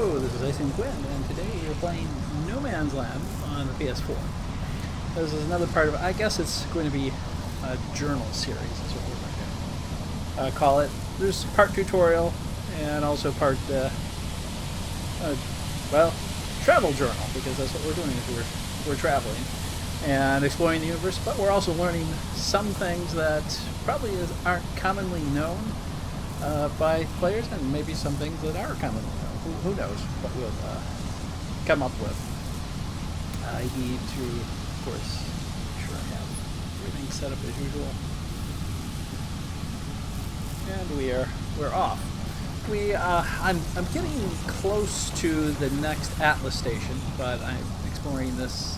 Hello, this is Ice and Quinn, and today we're playing No Man's Land on the PS4. This is another part of, I guess it's going to be a journal series, is what we're going to call it. There's part tutorial, and also part, well, travel journal, because that's what we're doing, is we're traveling and exploring the universe, but we're also learning some things that probably aren't commonly known by players, and maybe some things that are commonly known. Who knows what we'll come up with. I need to, of course, make sure I have everything set up as usual. And we're off. I'm getting close to the next Atlas station, but I'm exploring this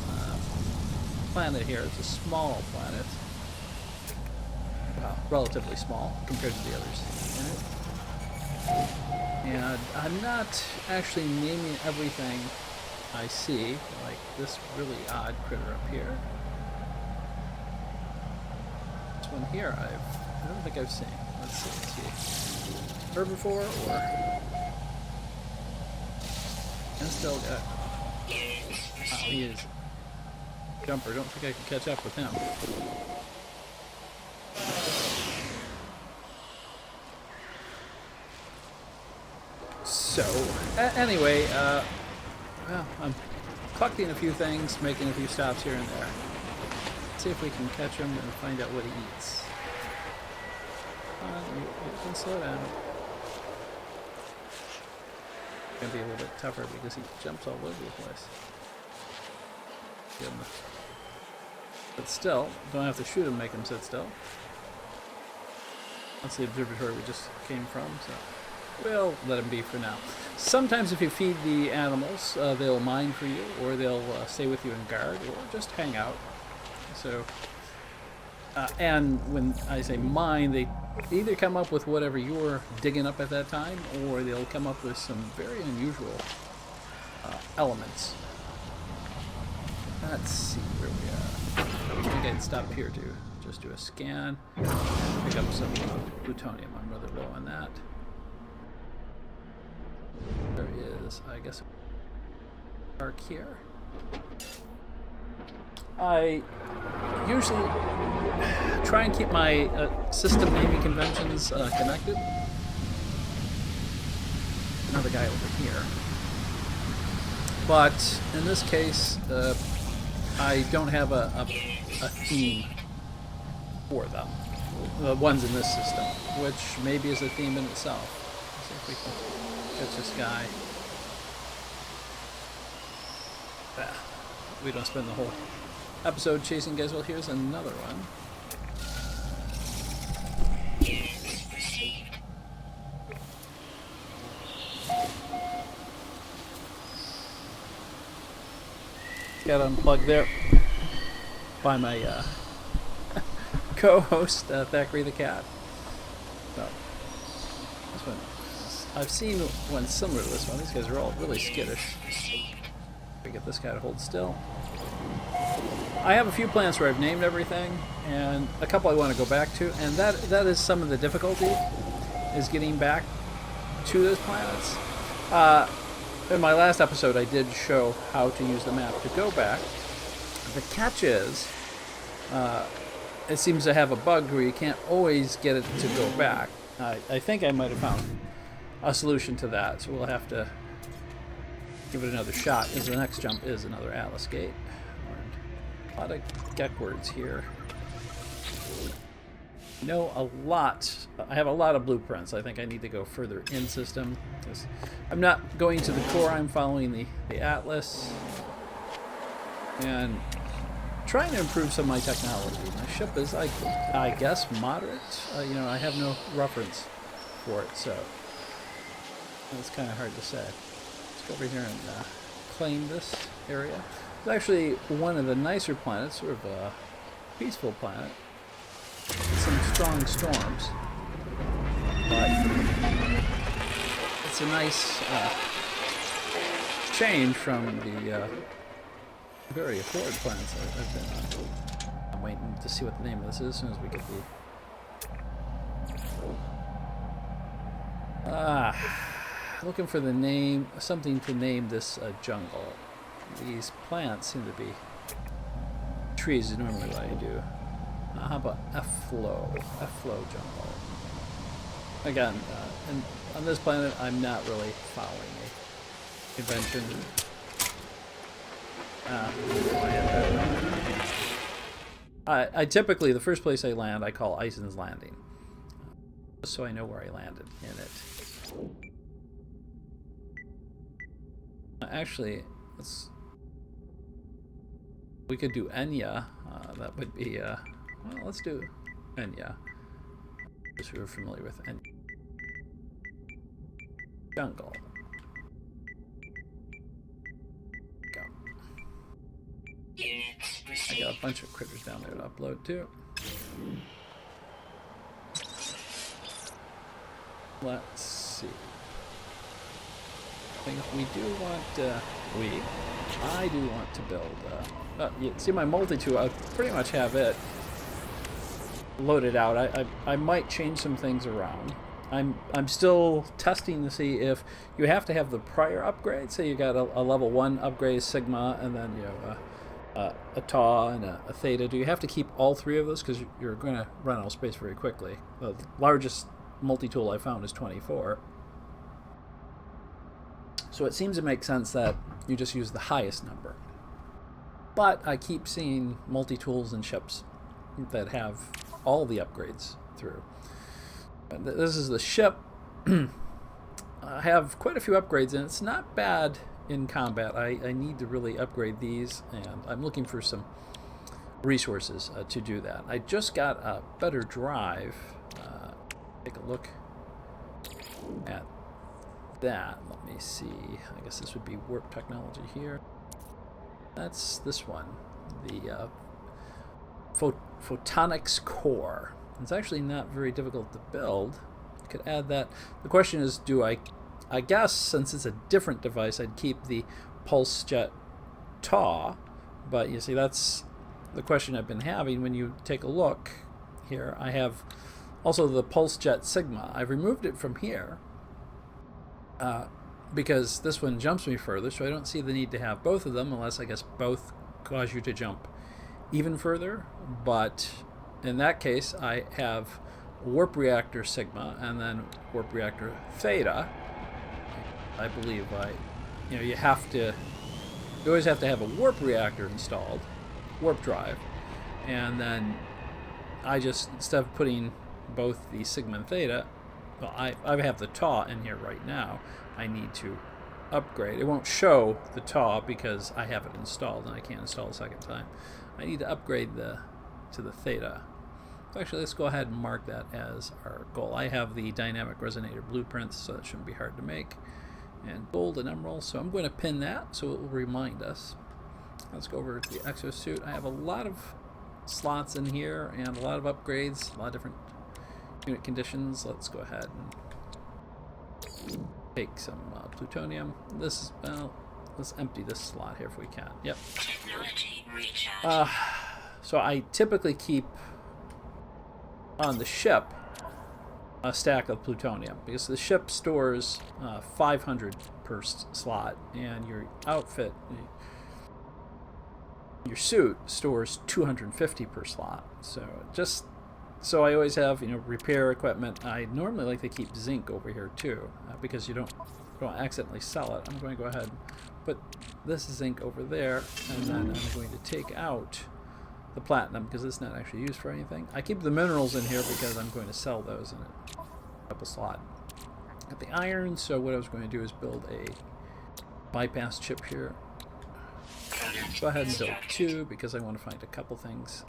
planet here. It's a small planet. Well, relatively small compared to the others in it. And I'm not actually naming everything I see, like this really odd critter up here. This one here I don't think I've seen. Let's see. Herbivore or... And still got... Oh, he is. Jumper, don't think I can catch up with him. So, anyway, well, I'm collecting a few things, making a few stops here and there. Let's see if we can catch him and find out what he eats. You can slow down. It's going to be a little bit tougher because he jumps all over the place. But still, don't have to shoot him, make him sit still. That's the observatory we just came from, so... We'll let them be for now. Sometimes if you feed the animals, they'll mine for you, or they'll stay with you and guard, or just hang out. So, and when I say mine, they either come up with whatever you're digging up at that time, or they'll come up with some very unusual elements. Let's see where we are. I think I'd stop here to just do a scan, pick up some plutonium. I'm rather low on that. There is, I guess, park here. I usually try and keep my system naming conventions connected. Another guy over here. But in this case, I don't have a theme for them. The ones in this system, which maybe is a theme in itself. Let's see if we can catch this guy. We don't spend the whole episode chasing guys. Well, here's another one. Got unplugged there by my co-host Thackeray the cat. So this one, I've seen one similar to this one. These guys are all really skittish. We get this guy to hold still. I have a few planets where I've named everything, and a couple I want to go back to, and that is some of the difficulty, is getting back to those planets. In my last episode, I did show how to use the map to go back. The catch is, it seems to have a bug where you can't always get it to go back. I think I might have found a solution to that, so we'll have to give it another shot, because the next jump is another Atlas gate. A lot of Gek words here. I know a lot. I have a lot of blueprints. I think I need to go further in system, because I'm not going to the core. I'm following the Atlas and trying to improve some of my technology. My ship is, I guess, moderate. You know, I have no reference for it, so it's kind of hard to say. Let's go over here and claim this area. It's actually one of the nicer planets, sort of a peaceful planet. Some strong storms, but it's a nice change from the very affluent planets I've been on. I'm waiting to see what the name of this is as soon as we get the looking for the name, something to name this jungle. These plants seem to be trees is normally what I do. How about F-flow? F-flow jungle. Again, and on this planet, I'm not really following a convention. I typically, the first place I land, I call Ison's Landing. Just so I know where I landed in it. Actually, we could do Enya. That would be, well, let's do Enya. Just we're familiar with Enya. Jungle. Go. I got a bunch of critters down there to upload too. Let's see. I think we do want, I do want to build, you see my multi-tool, I pretty much have it loaded out. I might change some things around. I'm still testing to see if you have to have the prior upgrade. Say you got a level 1 upgrade Sigma, and then you have a Tau and a Theta. Do you have to keep all 3 of those? Because you're going to run out of space very quickly. The largest multi-tool I found is 24. So it seems to make sense that you just use the highest number. But I keep seeing multi-tools and ships that have all the upgrades through. This is the ship. I have quite a few upgrades, and it's not bad in combat. I need to really upgrade these, and I'm looking for some resources to do that. I just got a better drive. Take a look at that. Let me see. I guess this would be warp technology here. That's this one, the photonics core. It's actually not very difficult to build. You could add that. The question is, do I guess since it's a different device, I'd keep the pulse jet Tau, but you see that's the question I've been having. When you take a look here, I have also the pulse jet Sigma. I've removed it from here because this one jumps me further, so I don't see the need to have both of them unless I guess both cause you to jump even further. But in that case, I have warp reactor Sigma and then warp reactor Theta. I believe you always have to have a warp reactor installed, warp drive, and then I just, instead of putting both the Sigma and Theta, well, I have the Tau in here right now. I need to upgrade. It won't show the Tau because I have it installed and I can't install a second time. I need to upgrade to the Theta. Actually, let's go ahead and mark that as our goal. I have the dynamic resonator blueprints, so that shouldn't be hard to make. And gold and emerald, so I'm going to pin that so it will remind us. Let's go over to the exosuit. I have a lot of slots in here and a lot of upgrades, a lot of different unit conditions. Let's go ahead and take some plutonium. This is, well, let's empty this slot here if we can. Yep. So I typically keep on the ship a stack of plutonium because the ship stores 500 per slot, and your outfit, your suit, stores 250 per slot. So I always have repair equipment. I normally like to keep zinc over here too because you don't accidentally sell it. I'm going to go ahead and put this zinc over there, and then I'm going to take out the platinum because it's not actually used for anything. I keep the minerals in here because I'm going to sell those in a couple slot. Got the iron, so what I was going to do is build a bypass chip here. Go ahead and build 2 because I want to find a couple things.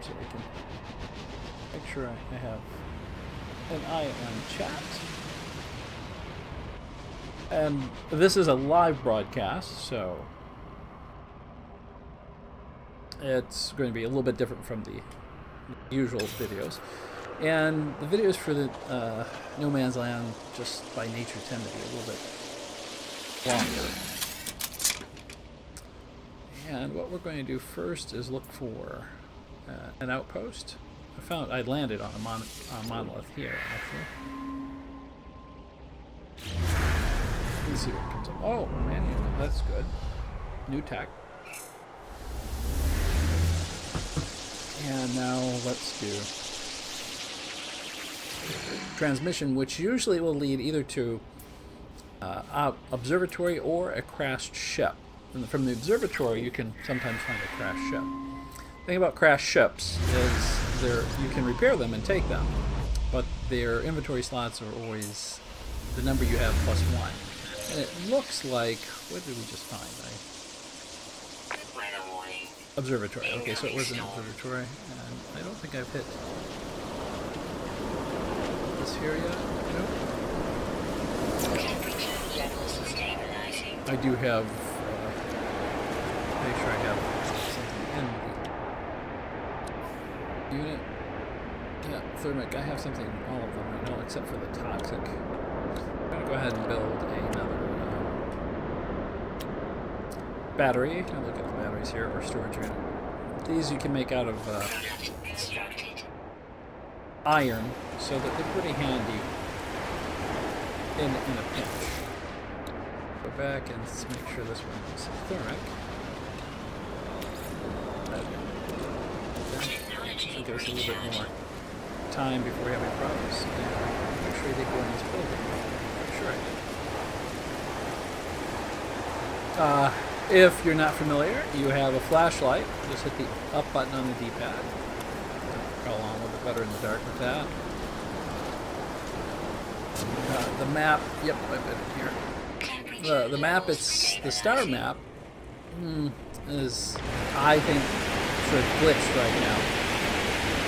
So we can make sure I have an eye on chat. And this is a live broadcast, so it's going to be a little bit different from the usual videos. And the videos for the No Man's Land, just by nature, tend to be a little bit longer. And what we're going to do first is look for an outpost. I landed on a monolith here, actually. Let's see what comes up. Oh, manual. That's good. New tech. And now let's do transmission, which usually will lead either to observatory or a crashed ship. And from the observatory, you can sometimes find a crashed ship. The thing about crashed ships is you can repair them and take them, but their inventory slots are always the number you have plus 1. And it looks like, what did we just find? Observatory. Okay, so it was an observatory, and I don't think I've hit this here yet. Nope. I do have. Make sure I have something in the unit. Yeah, thermic. I have something in all of them right now, except for the toxic. I'm gonna go ahead and build another battery. I'll look at the batteries here, or storage unit. These you can make out of iron, so that they're pretty handy in a pinch. Go back and make sure this one is thermic. Should give us a little bit more time before we have any problems. And make sure they go in this building. Make sure I did. If you're not familiar, you have a flashlight. Just hit the up button on the D-pad. Crawl along a little bit better in the dark with that. The map, yep, I've been here. The map, it's the star map, is, I think, sort of glitched right now.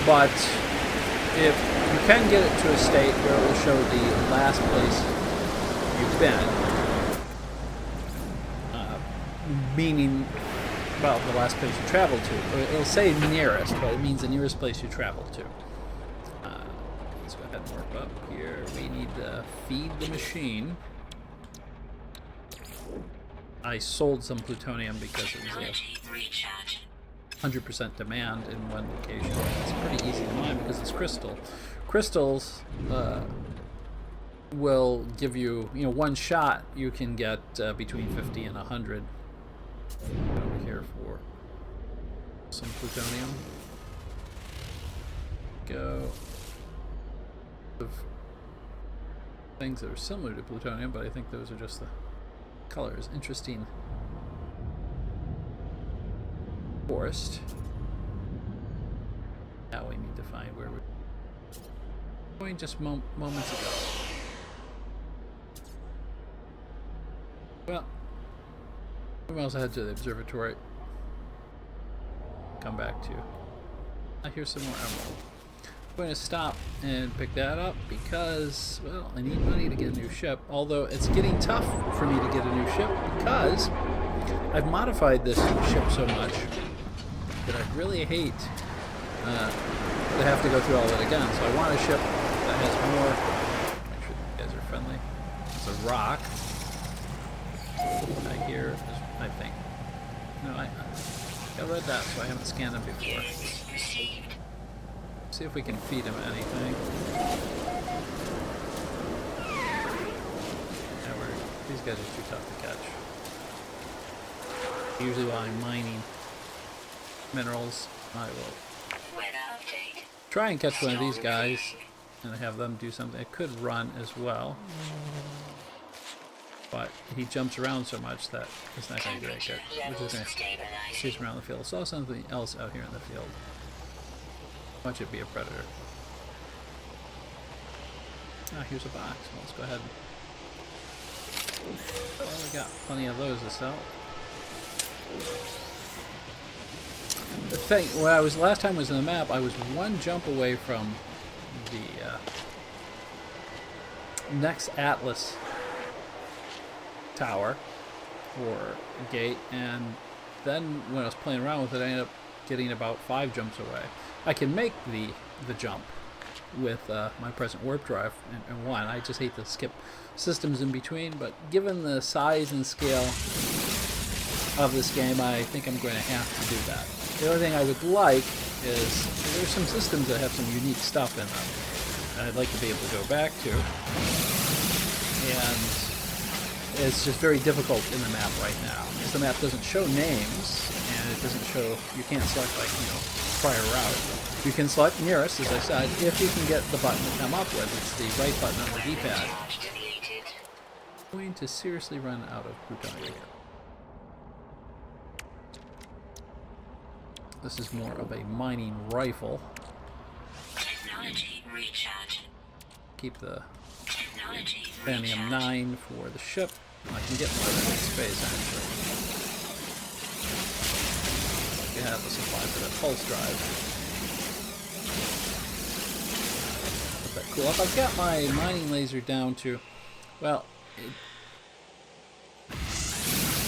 But if you can get it to a state where it will show the last place you've been, meaning, well, the last place you traveled to. It'll say nearest, but it means the nearest place you traveled to. Let's go ahead and warp up here. We need to feed the machine. I sold some plutonium because it was a 100% demand in one location. It's pretty easy to mine because it's crystal. Crystals will give you, one shot you can get between 50 and 100. Over here for some plutonium. Go of things that are similar to plutonium, but I think those are just the colors. Interesting forest. Now we need to find where we're going just moments ago. Well, we also head to the observatory. Come back to. Here's some more emerald. I'm going to stop and pick that up because, well, I need money to get a new ship. Although it's getting tough for me to get a new ship because I've modified this ship so much that I really hate to have to go through all that again. So I want a ship that has more. Make sure you guys are friendly. It's a rock. I hear. I think. No, I read that, so I haven't scanned them before. See if we can feed him anything. Yeah, these guys are too tough to catch. Usually while I'm mining minerals, I will try and catch one of these guys and have them do something. It could run as well. But he jumps around so much that it's not going to be very good. We're just going to chase him around the field. I saw something else out here in the field. Watch it be a predator. Here's a box. Let's go ahead. Well, we got plenty of those to sell. The thing, when I was last time I was in the map, I was one jump away from the next Atlas tower or gate, and then when I was playing around with it, I ended up getting about 5 jumps away. I can make the jump with my present warp drive and one. I just hate to skip systems in between, but given the size and scale of this game, I think I'm going to have to do that. The only thing I would like is there's some systems that have some unique stuff in them that I'd like to be able to go back to. And it's just very difficult in the map right now, because the map doesn't show names, and it doesn't show, you can't select like, you know, prior route. You can select nearest, as I said, if you can get the button to come up with. It's the right button on the D-pad. I'm going to seriously run out of plutonium here. This is more of a mining rifle. Technology recharge. Keep the Technology Phantom 9 for the ship. I can get more of that in space, actually. We have a supply for that pulse drive. Let that cool up. I've got my mining laser down to, well,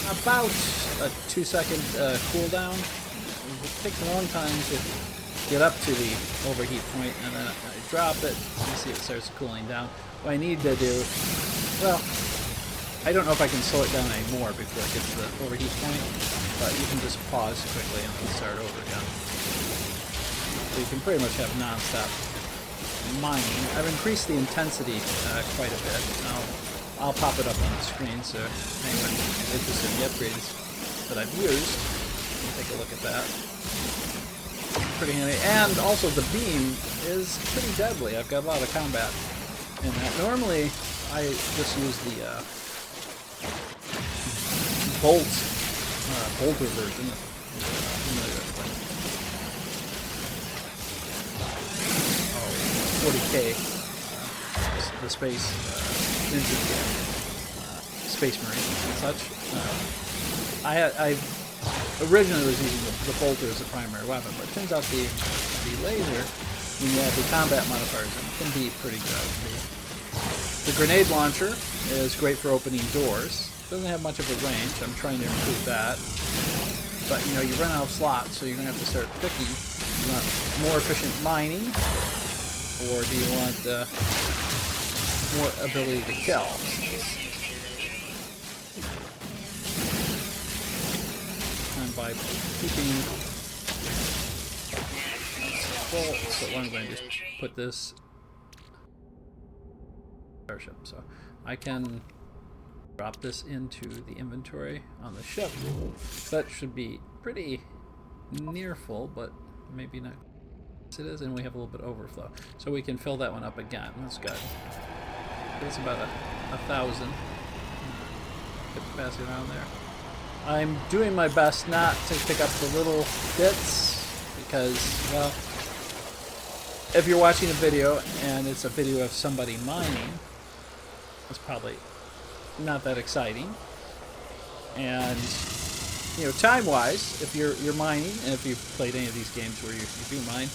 about a 2-second cooldown. It takes a long time to get up to the overheat point, and then I drop it. You see it starts cooling down. What I need to do, well, I don't know if I can slow it down anymore before it gets to the overheat point, but you can just pause quickly and then start over again. So you can pretty much have non-stop mining. I've increased the intensity quite a bit. I'll pop it up on the screen so anyone who's interested in the upgrades that I've used, take a look at that. Pretty handy. And also the beam is pretty deadly. I've got a lot of combat in that. Normally I just use the bolter version. Oh, 40K. The space ninja space marine and such. I originally was using the bolter as the primary weapon, but it turns out the laser, when you add the combat modifiers in, can be pretty good. The grenade launcher is great for opening doors. Doesn't have much of a range. I'm trying to improve that. But you know, you run out of slots, so you're going to have to start picking. You want more efficient mining, or do you want more ability to kill? And by keeping full, so I'm going to just put this starship. So I can drop this into the inventory on the ship. That should be pretty near full, but maybe not. Yes, it is, and we have a little bit of overflow. So we can fill that one up again. That's good. It's about 1,000 capacity around there. I'm doing my best not to pick up the little bits because, well, if you're watching a video and it's a video of somebody mining, it's probably not that exciting. And you know, time-wise, if you're mining, and if you've played any of these games where you do mine,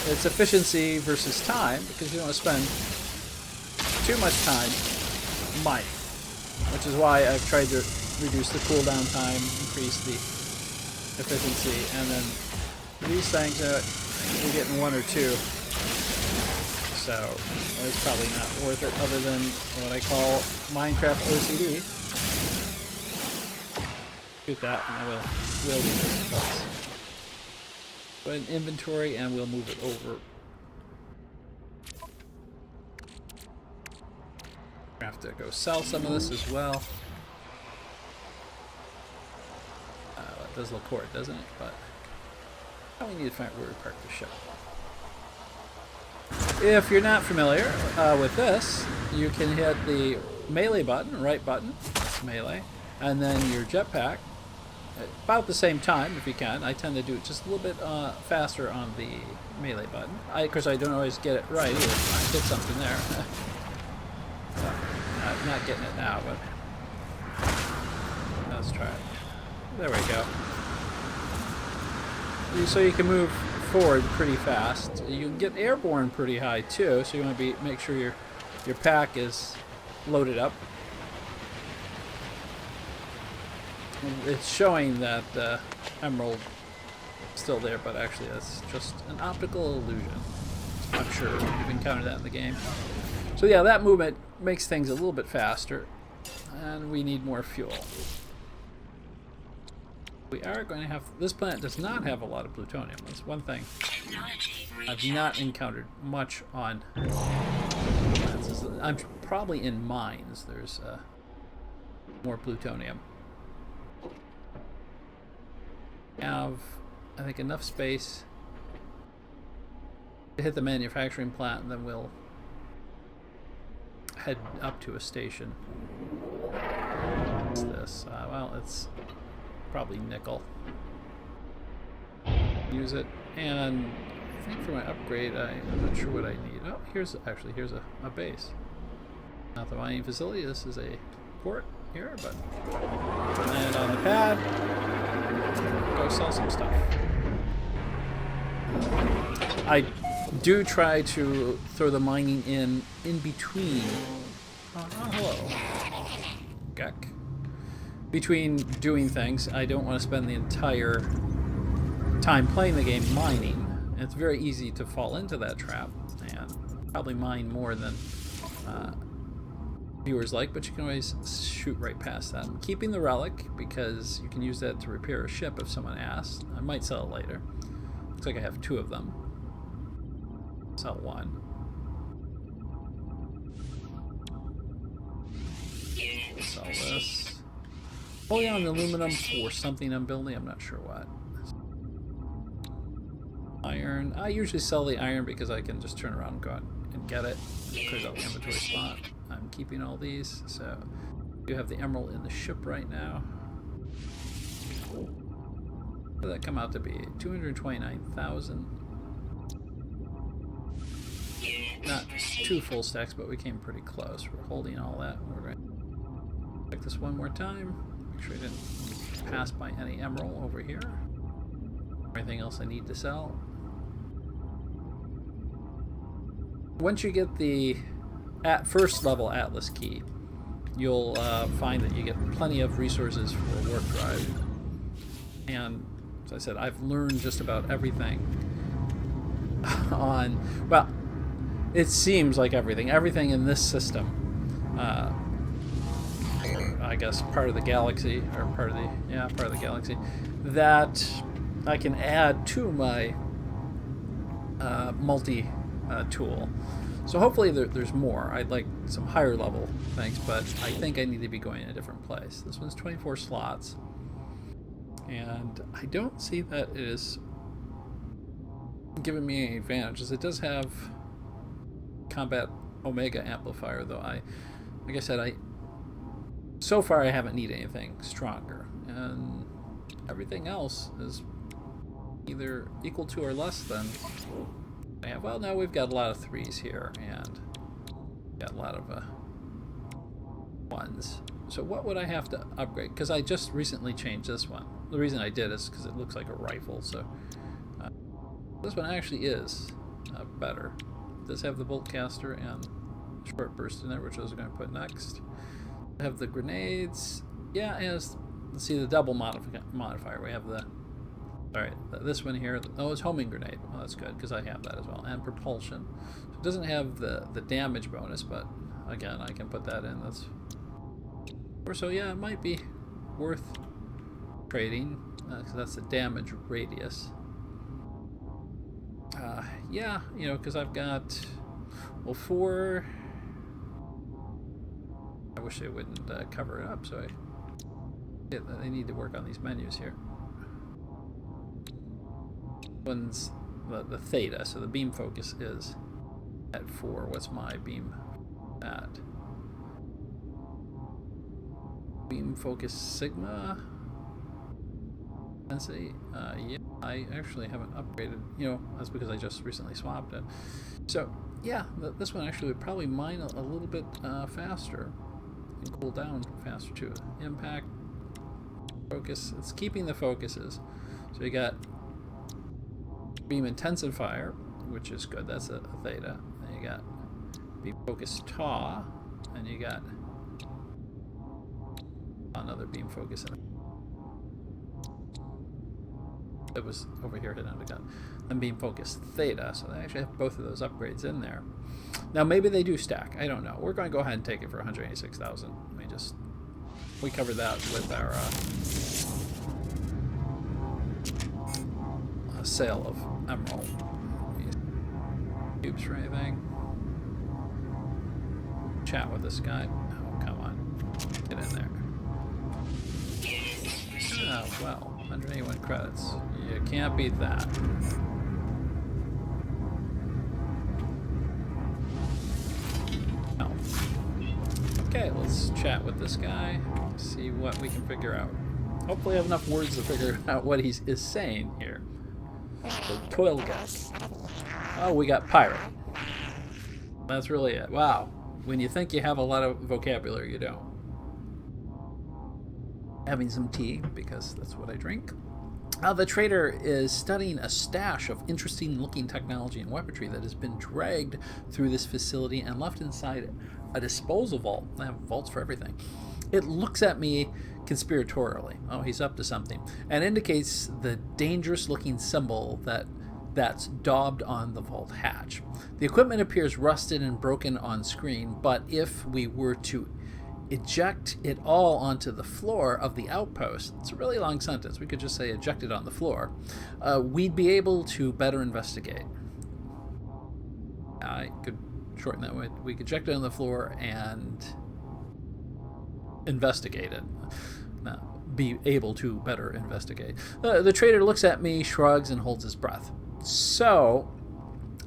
it's efficiency versus time, because you don't want to spend too much time mining, which is why I've tried to reduce the cooldown time, increase the efficiency, and then these things you're getting 1 or 2, so it's probably not worth it, other than what I call Minecraft OCD. Shoot that, and I will do this. Go ahead and inventory, and we'll move it over. I have to go sell some of this as well. It does look court, doesn't it? But we need to find where we park the ship. If you're not familiar with this, you can hit the melee button, right button, that's melee, and then your jetpack at about the same time if you can. I tend to do it just a little bit faster on the melee button. Of course, I don't always get it right either. I hit something there. Not getting it now, but let's try it. There we go. So you can move forward pretty fast. You can get airborne pretty high too, so you want to make sure your pack is loaded up. It's showing that emerald is still there, but actually that's just an optical illusion. I'm sure you've encountered that in the game. So yeah, that movement makes things a little bit faster, and we need more fuel. We are going to have... This planet does not have a lot of plutonium. That's one thing Technology I've recharge. not encountered much on planets. I'm probably in mines. There's more plutonium. Have, I think, enough space to hit the manufacturing plant, and then we'll head up to a station. What's this? Well, it's probably nickel. Use it, and I think for my upgrade, I'm not sure what I need. Oh, here's a base. Not the mining facility. This is a port here, but land on the pad. Go sell some stuff. I do try to throw the mining in between. Oh, hello. Gek. Between doing things, I don't want to spend the entire time playing the game mining. And it's very easy to fall into that trap and probably mine more than viewers like, but you can always shoot right past that. I'm keeping the relic because you can use that to repair a ship if someone asks. I might sell it later. Looks like I have 2 of them. Sell 1. Sell this. Oh yeah, an aluminum for something I'm building. I'm not sure what. Iron. I usually sell the iron because I can just turn around and go out and get it. Clears out the inventory spot. I'm keeping all these. So you have the emerald in the ship right now. What did that come out to be? 229,000. Not 2 full stacks, but we came pretty close. We're holding all that. We're going to check this one more time. Make sure I didn't pass by any emerald over here. Anything else I need to sell? Once you get the first level Atlas key, you'll find that you get plenty of resources for warp drive. And as I said, I've learned just about everything on, well, it seems like everything in this system, or I guess part of the galaxy, or part of the galaxy, that I can add to my multi tool. So hopefully there's more. I'd like some higher level things, but I think I need to be going in a different place. This one's 24 slots, and I don't see that it is giving me any advantages. It does have combat omega amplifier, though like I said, so far I haven't needed anything stronger, and everything else is either equal to or less than I have. Well, now we've got a lot of 3s here, and got a lot of 1s. So what would I have to upgrade? Because I just recently changed this one. The reason I did is because it looks like a rifle, so this one actually is better. It does have the bolt caster and short burst in there, which I was going to put next. I have the grenades. Yeah, it has, let's see, the double modifier. We have the, alright, this one here. Oh, it's homing grenade. Well, that's good, because I have that as well. And propulsion. So it doesn't have the damage bonus, but again, I can put that in. That's, or so, yeah, it might be worth trading, because that's the damage radius. Yeah, you know, because I've got, well, 4. I wish they wouldn't cover it up, so they need to work on these menus here. One's the theta, so the beam focus is at 4. What's my beam at? Beam focus sigma. Density. Yeah, I actually haven't upgraded. You know, that's because I just recently swapped it. So yeah, this one actually would probably mine a little bit faster and cool down faster too. Impact, focus. It's keeping the focuses. So you got beam intensifier, which is good. That's a theta. Then you got beam focus tau, and you got another beam focus in it. It was over here hidden under gun. And beam focus theta, so they actually have both of those upgrades in there. Now maybe they do stack. I don't know. We're going to go ahead and take it for 186,000. We covered that with our sale of emerald. Cubes for anything. Chat with this guy. Oh, come on. Get in there. Oh, well. 181 credits. You can't beat that. No. Okay, let's chat with this guy. See what we can figure out. Hopefully I have enough words to figure out what he is saying here. The toil guest. Oh, we got pirate. That's really it. Wow. When you think you have a lot of vocabulary, you don't. Having some tea, because that's what I drink. The trader is studying a stash of interesting looking technology and weaponry that has been dragged through this facility and left inside a disposal vault. They have vaults for everything. It looks at me conspiratorially. Oh, he's up to something. And indicates the dangerous looking symbol that's daubed on the vault hatch. The equipment appears rusted and broken on screen, but if we were to eject it all onto the floor of the outpost, it's a really long sentence, we could just say eject it on the floor, we'd be able to better investigate. I could shorten that. We could eject it on the floor and investigate it. Be able to better investigate. The trader looks at me, shrugs, and holds his breath. So,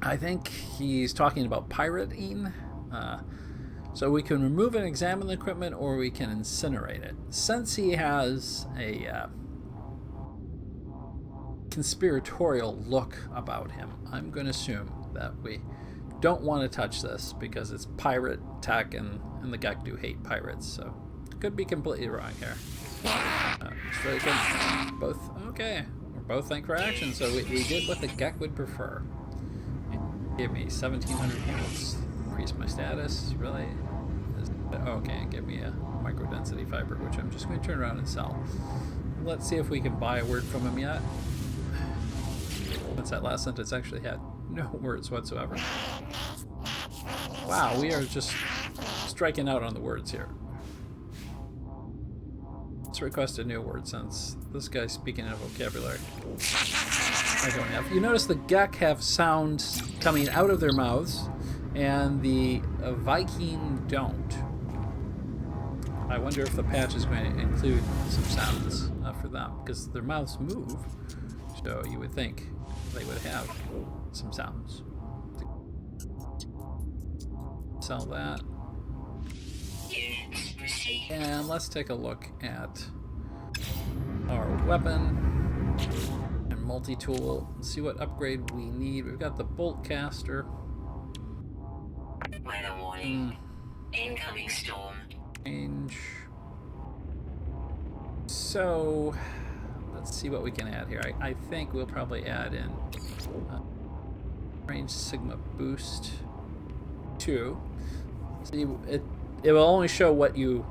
I think he's talking about pirating. So we can remove and examine the equipment, or we can incinerate it. Since he has a conspiratorial look about him, I'm going to assume that we don't want to touch this because it's pirate tech, and the Gek do hate pirates. So could be completely wrong here. It's really good. Both okay. We're both think for action. So we did what the Gek would prefer. It gave me 1,700 units. Increase my status, really? Okay, give me a micro density fiber, which I'm just going to turn around and sell. Let's see if we can buy a word from him yet. Since that last sentence actually had no words whatsoever. Wow, we are just striking out on the words here. Let's request a new word since this guy's speaking in a vocabulary I don't have. You notice the Gek have sounds coming out of their mouths, and the Viking don't. I wonder if the patch is going to include some sounds for them, because their mouths move, so you would think they would have some sounds. Sell that. And let's take a look at our weapon and multi-tool. See what upgrade we need. We've got the bolt caster. Weather warning. Incoming storm. Change. So let's see what we can add here. I think we'll probably add in range sigma boost 2. See, it will only show what you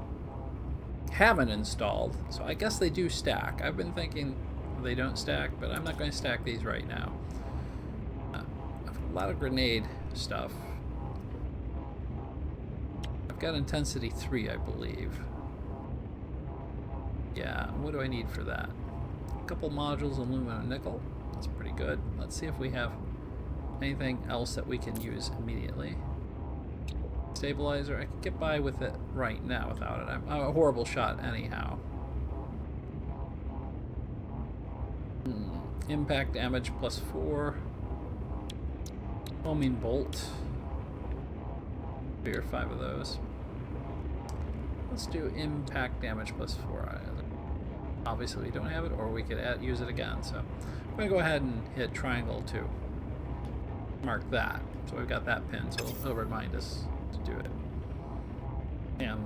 haven't installed, so I guess they do stack. I've been thinking they don't stack, but I'm not going to stack these right now. A lot of grenade stuff. I've got intensity 3, I believe. Yeah, what do I need for that? A couple modules, aluminum, nickel. That's pretty good. Let's see if we have anything else that we can use immediately. Stabilizer, I can get by with it right now without it. I'm a horrible shot anyhow. Impact damage +4. Homing bolt. 3 or 5 of those. Let's do impact damage +4. Obviously we don't have it, or we could use it again. So I'm going to go ahead and hit triangle to mark that. So we've got that pin, so it'll remind us to do it. And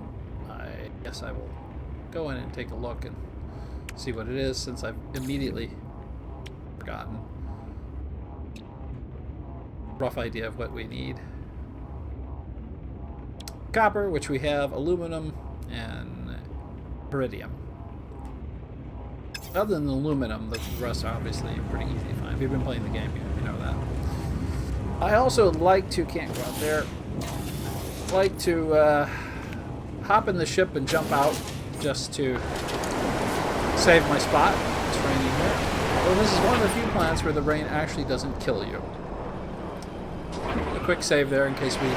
I guess I will go in and take a look and see what it is, since I've immediately forgotten. Rough idea of what we need. Copper, which we have, aluminum, and iridium. Other than the aluminum, the rest are obviously pretty easy to find. If you've been playing the game, you know that. I also like to, can't go out there, like to hop in the ship and jump out just to save my spot. It's raining here. Well, this is one of the few planets where the rain actually doesn't kill you. A quick save there in case we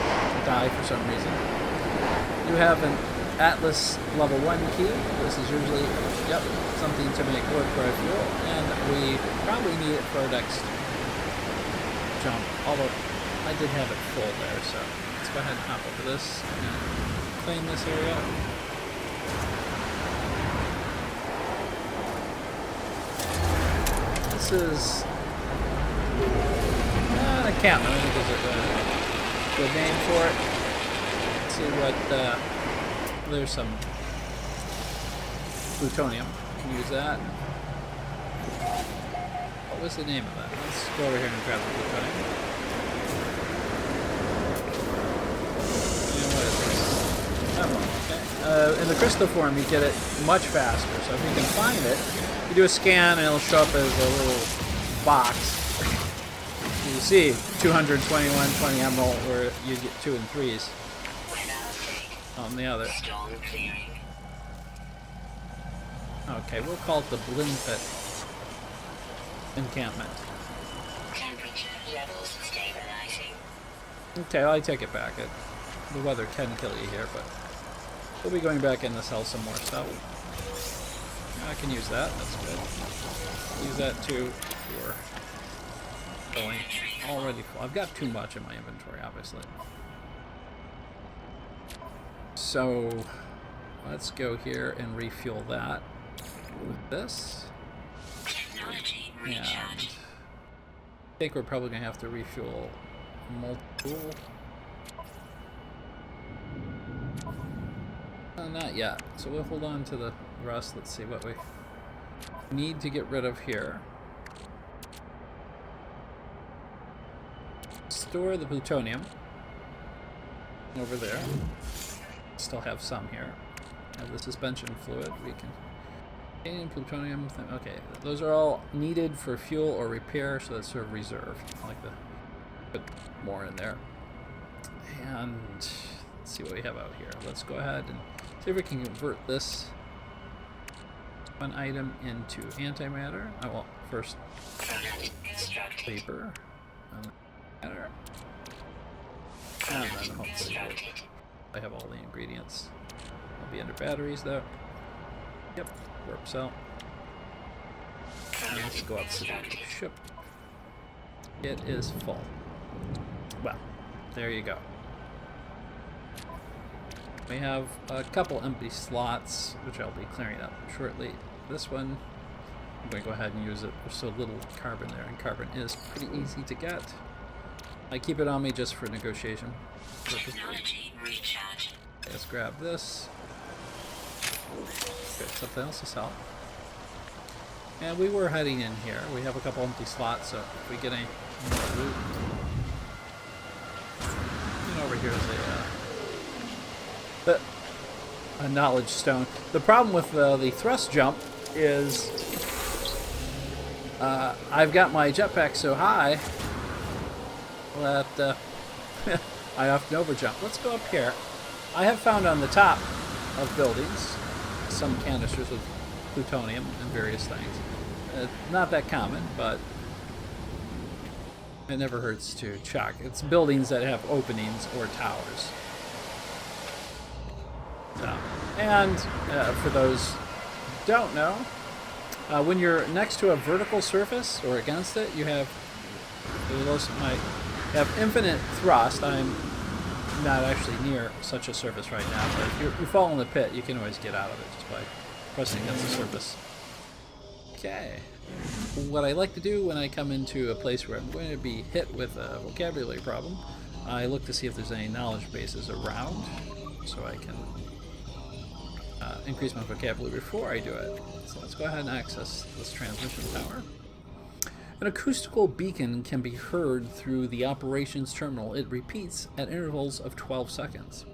die for some reason. You have an Atlas level 1 key. This is usually, yep, something to make work for our fuel, and we probably need it for our next jump. Although I did have it full there, so let's go ahead and hop over this and clean this area up. This is an encampment. I think is a good name for it. Let's see what. There's some plutonium. You can use that. What was the name of that? Let's go over here and grab the plutonium. You know what it is? That one, okay. In the crystal form, you get it much faster. So if you can find it, you do a scan and it'll show up as a little box. You see 221, 20 emerald, where you get 2 and 3s. On the other. Okay, we'll call it the Blinpit encampment. Temperature levels stabilizing. Okay, well, I take it back. The weather can kill you here, but we'll be going back in to sell some more stuff. I can use that. That's good. Use that too for filling. Already full. I've got too much in my inventory, obviously. So let's go here and refuel that with this. Technology And recharge. I think we're probably going to have to refuel multiple. Not yet. So we'll hold on to the rest. Let's see what we need to get rid of here. Store the plutonium over there. Still have some here. Have the suspension fluid. We can gain plutonium. Okay, those are all needed for fuel or repair, so that's sort of reserved. I like to put more in there. And let's see what we have out here. Let's go ahead and see if we can convert this one item into antimatter. Oh, well, first paper, and matter, and then hopefully I have all the ingredients. I'll be under batteries though. Yep, warp cell. And let's go up to the ship. It is full. Well, there you go. We have a couple empty slots, which I'll be clearing up shortly. This one, I'm going to go ahead and use it. There's so little carbon there, and carbon is pretty easy to get. I keep it on me just for negotiation purposes. Technology recharge. Let's grab this. Good, something else to sell. And we were heading in here. We have a couple empty slots, so if we get any more loot. You know, over here is a knowledge stone. The problem with the thrust jump is I've got my jetpack so high that I often overjump. Let's go up here. I have found on the top of buildings some canisters with plutonium and various things. Not that common, but it never hurts to check. It's buildings that have openings or towers. And for those who don't know, when you're next to a vertical surface or against it, you have infinite thrust. I'm not actually near such a surface right now, but if you fall in the pit, you can always get out of it just by pressing against the surface. Okay. What I like to do when I come into a place where I'm going to be hit with a vocabulary problem, I look to see if there's any knowledge bases around, so I can increase my vocabulary before I do it. So let's go ahead and access this transmission tower. An acoustical beacon can be heard through the operations terminal. It repeats at intervals of 12 seconds.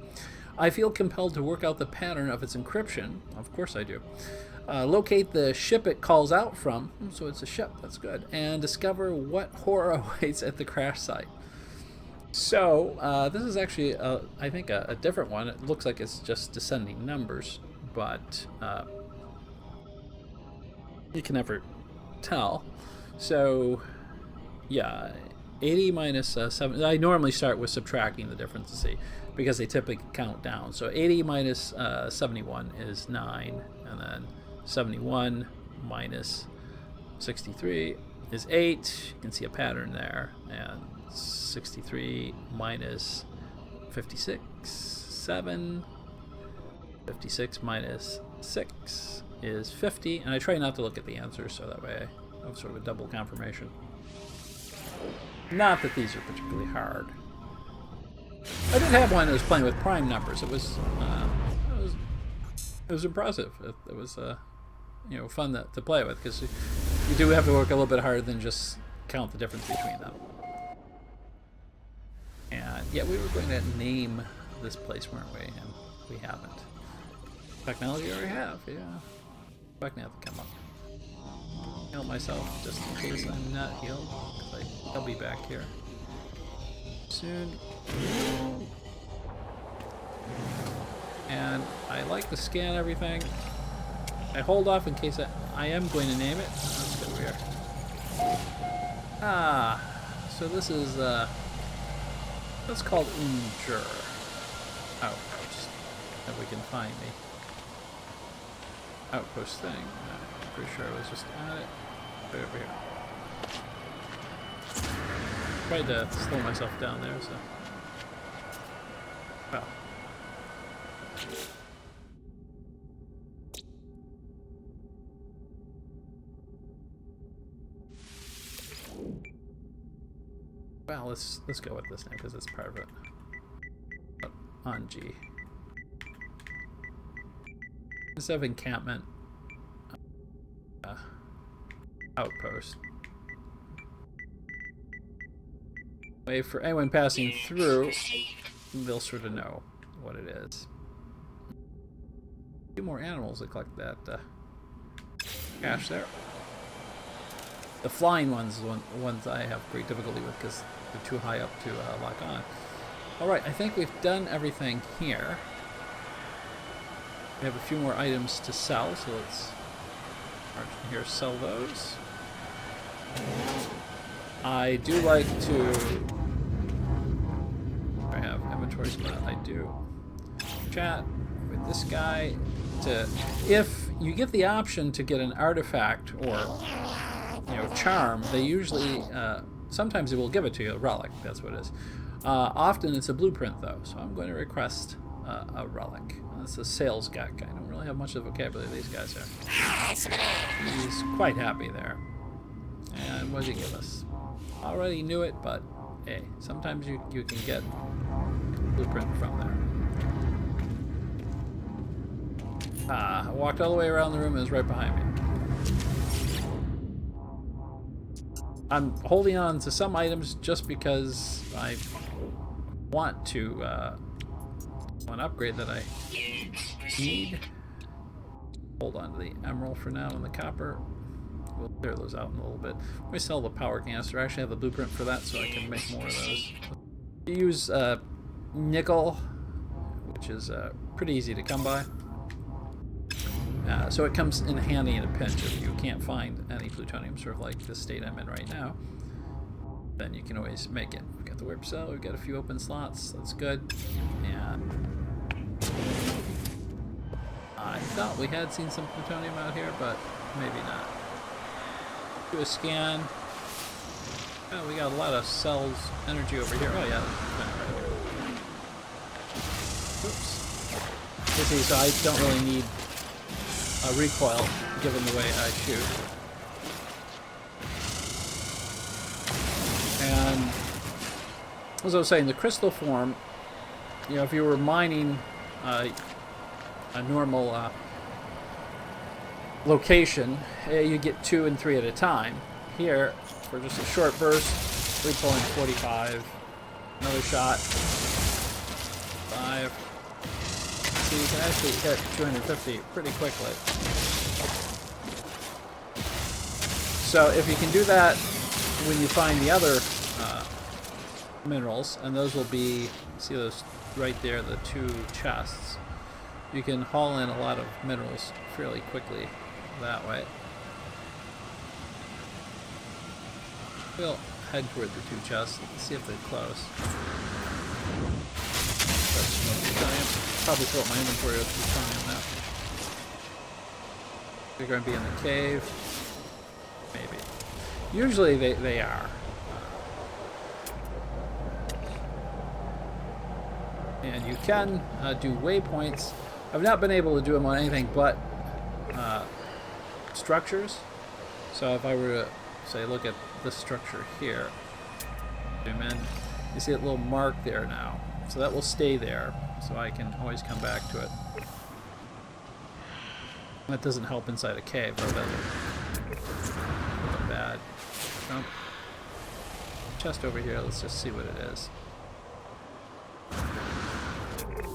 I feel compelled to work out the pattern of its encryption. Of course I do. Locate the ship it calls out from, so it's a ship, that's good, and discover what horror awaits at the crash site. So, this is actually, I think, a different one. It looks like it's just descending numbers, but you can never tell. So, yeah, 80 minus 7. I normally start with subtracting the difference to see, because they typically count down. So 80 minus 71 is 9, and then 71 minus 63 is 8. You can see a pattern there. And 63 minus 56, 7. 56 minus 6 is 50. And I try not to look at the answers, so that way I have sort of a double confirmation. Not that these are particularly hard. I did have one that was playing with prime numbers. It was impressive. It was you know, fun to play with, because you do have to work a little bit harder than just count the difference between them. And yeah, we were going to name this place, weren't we? And we haven't. Technology already have, yeah. I can have to come up. Heal myself just in case I'm not healed. I'll be back here soon. And I like to scan everything. I hold off in case I am going to name it. Let's go over here. Ah, so this is that's called Injure Outpost. If we can find the Outpost thing. I'm pretty sure I was just at it. Right over here. Tried to slow myself down there, so. Well. Well, let's go with this now because it's part of it. Oh, on G. Instead of encampment, outpost. Way for anyone passing through, they'll sort of know what it is. A few more animals that collect that cash there. The flying ones are the ones I have great difficulty with because they're too high up to lock on. Alright, I think we've done everything here. We have a few more items to sell, so let's march in here, sell those. I do like to... I have inventory spot. I do chat with this guy to... If you get the option to get an artifact or, you know, charm, they usually... sometimes they will give it to you, a relic, that's what it is. Often it's a blueprint, though, so I'm going to request a relic. It's a sales guy. I don't really have much of the vocabulary these guys have. He's quite happy there. And what did he give us? Already knew it, but hey, sometimes you can get blueprint from there. I walked all the way around the room and it was right behind me. I'm holding on to some items just because I want to one upgrade that I need. Hold on to the emerald for now and the copper. We'll clear those out in a little bit. We sell the power canister. I actually have the blueprint for that, so I can make more of those. You use nickel, which is pretty easy to come by. So it comes in handy in a pinch if you can't find any plutonium, sort of like the state I'm in right now. Then you can always make it. We've got the warp cell, we've got a few open slots, that's good. And I thought we had seen some plutonium out here, but maybe not. Do a scan. Oh, we got a lot of cells energy over here. Oh yeah, right here. Oops. You see, so I don't really need a recoil given the way I shoot. And as I was saying, the crystal form, you know, if you were mining a normal location, you get 2 and 3 at a time. Here, for just a short burst, we're pulling 45. Another shot. 5. So you can actually hit 250 pretty quickly. So if you can do that when you find the other minerals, and those will be, see those right there, the 2 chests, you can haul in a lot of minerals fairly quickly that way. We'll head toward the two chests. Let's see if they're close. Probably fill up my inventory with plutonium now. They're going to be in the cave. Maybe. Usually they are. And you can do waypoints. I've not been able to do them on anything but structures. So if I were to, say, look at this structure here, zoom in, you see that little mark there now. So that will stay there, so I can always come back to it. That doesn't help inside a cave, though, does it? Bad. Jump. Chest over here, let's just see what it is.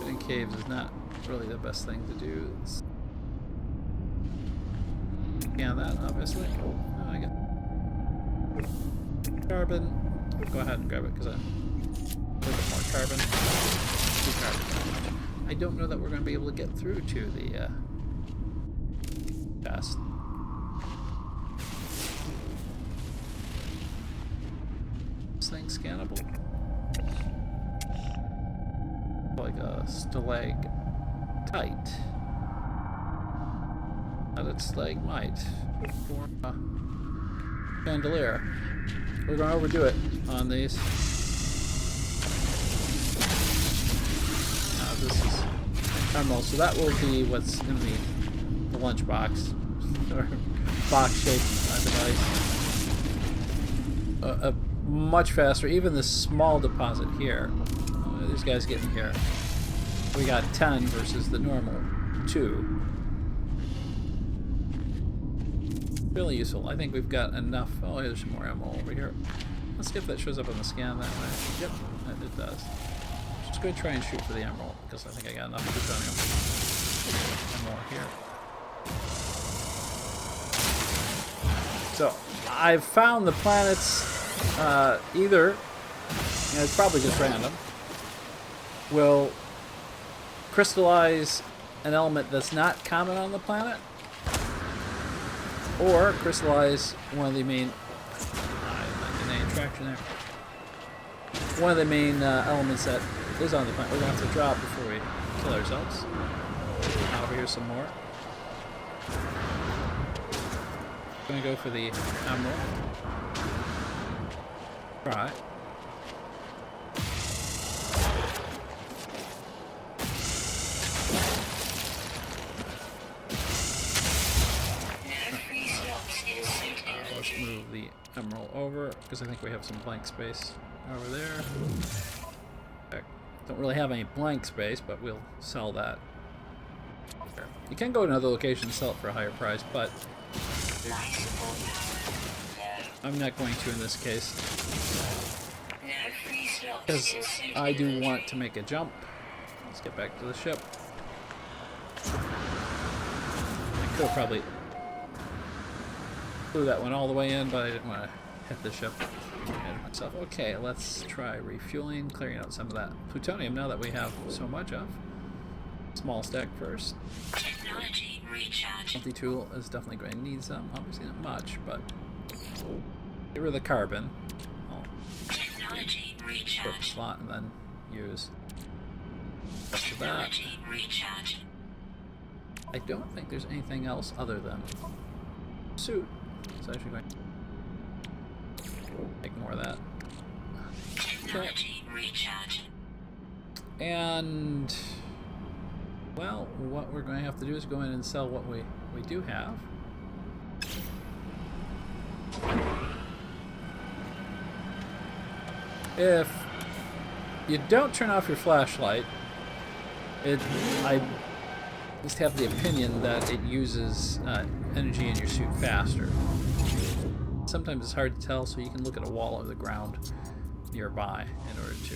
In caves is not really the best thing to do. Scan that, obviously. Oh, I get carbon. Go ahead and grab it, because I... A little bit more carbon. 2 carbon. I don't know that we're going to be able to get through to the chest. This thing scannable? Like a stalagmite. Not a stalagmite. For a chandelier. We're going to overdo it on these. This is emerald, so that will be what's in the lunchbox, or box-shaped device. Much faster. Even this small deposit here. These guys getting here. We got 10 versus the normal 2. Really useful. I think we've got enough. Oh, there's some more ammo over here. Let's see if that shows up on the scan that way. Yep, it does. Just go try and shoot for the emerald, because I think I got enough plutonium. And more here. So, I've found the planets either, it's probably just random, will crystallize an element that's not common on the planet, or crystallize one of the main... attraction there. One of the main elements that is on the planet. We're going to have to drop before we kill ourselves. Over here some more. Going to go for the emerald. Alright. Let's move the emerald over, because I think we have some blank space over there. Don't really have any blank space, but we'll sell that. You can go to another location and sell it for a higher price, but I'm not going to in this case, because I do want to make a jump. Let's get back to the ship. I could have probably flew that one all the way in, but I didn't want to hit the ship ahead of myself. Okay, let's try refueling, clearing out some of that plutonium now that we have so much of. Small stack first. Technology recharge. Multi-tool is definitely going to need some. Obviously not much, but get rid of the carbon. I'll Technology recharge. put slot and then use the rest of that. Technology recharge. I don't think there's anything else other than suit. It's actually going to ignore that. Technology recharge. And well, what we're going to have to do is go in and sell what we do have. If you don't turn off your flashlight, I just have the opinion that it uses energy in your suit faster. Sometimes it's hard to tell, so you can look at a wall or the ground nearby in order to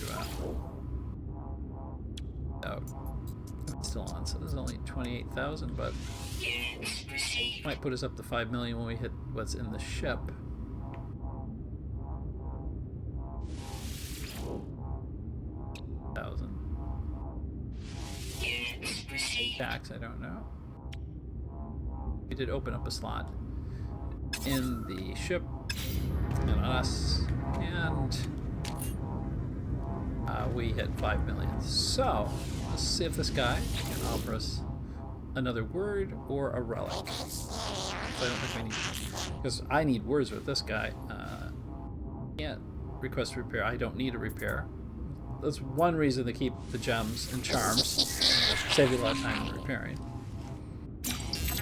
it's still on, so there's only 28,000, but might put us up to 5 million when we hit what's in the ship. Tax, I don't know. We did open up a slot in the ship. and us, and we hit 5 million. So let's see if this guy can offer us another word or a relic. So I don't think we need, because I need words with this guy. Can't request repair. I don't need a repair. That's one reason to keep the gems and charms. Save you a lot of time in repairing.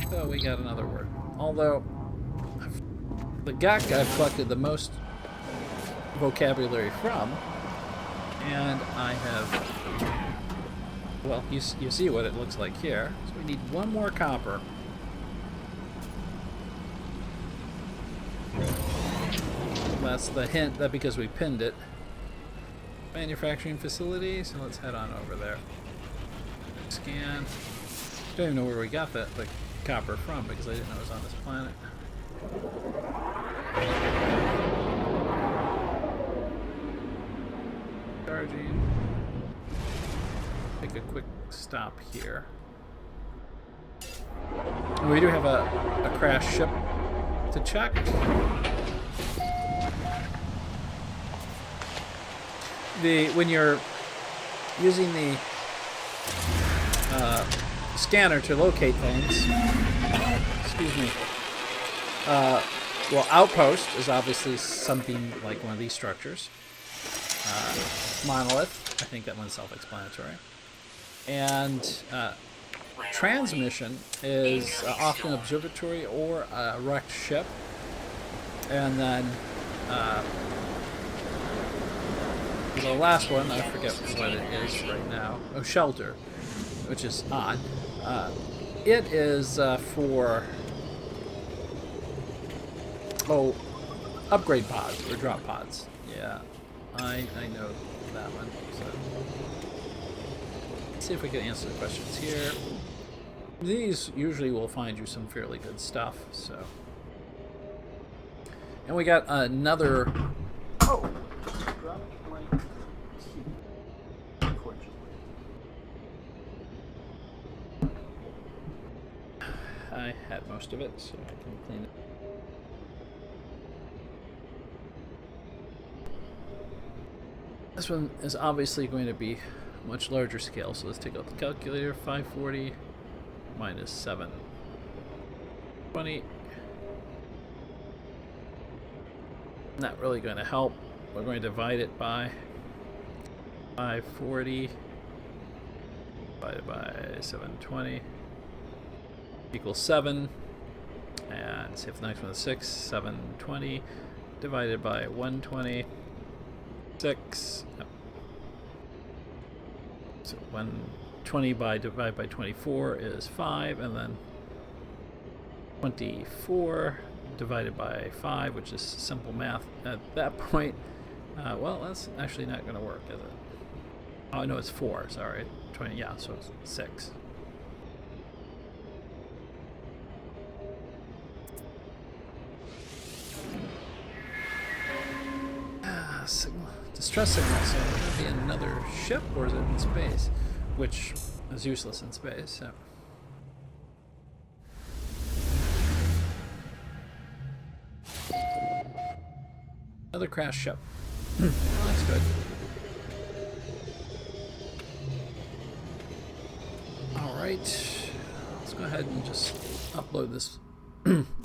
So we got another word. Although the Gak I've collected the most vocabulary from, and I have, well, you see what it looks like here. So we need one more copper. That's the hint that because we pinned it. Manufacturing facility, so let's head on over there. Scan. Don't even know where we got the copper from because I didn't know it was on this planet. Charging. Take a quick stop here. We do have a crashed ship to check. When you're using the scanner to locate things, excuse me. Well, Outpost is obviously something like one of these structures. Monolith, I think that one's self-explanatory. And transmission is often observatory or a wrecked ship. And then the last one, I forget what it is right now. Oh, shelter, which is odd. It is for upgrade pods or drop pods. Yeah, I know that one. So let's see if we can answer the questions here. These usually will find you some fairly good stuff. So, and we got another. Oh. I had most of it, so I can clean it. This one is obviously going to be much larger scale, so let's take out the calculator. 540 minus 720. Not really going to help. We're going to divide it by 540 divided by 720 equals 7. And see if the next one is 6. 720 divided by 120. 6. No. So 120 divided by 24 is 5, and then 24 divided by 5, which is simple math at that point. Well, that's actually not going to work, is it? Oh no, it's 4. Sorry, 20. Yeah, so it's 6. Signal. Distress signal. So would that be another ship, or is it in space? Which is useless in space. So. Another crash ship. That's good. Alright. Let's go ahead and just upload this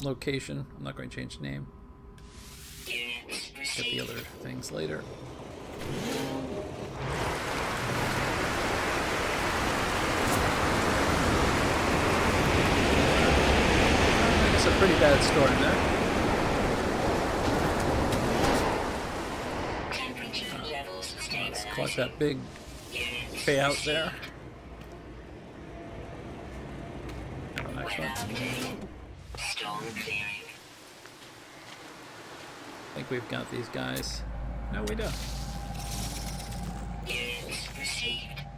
location. I'm not going to change the name. Get the other things later. It's a pretty bad storm there. Let's collect that big payout there. And the next one. I think we've got these guys. No, we don't.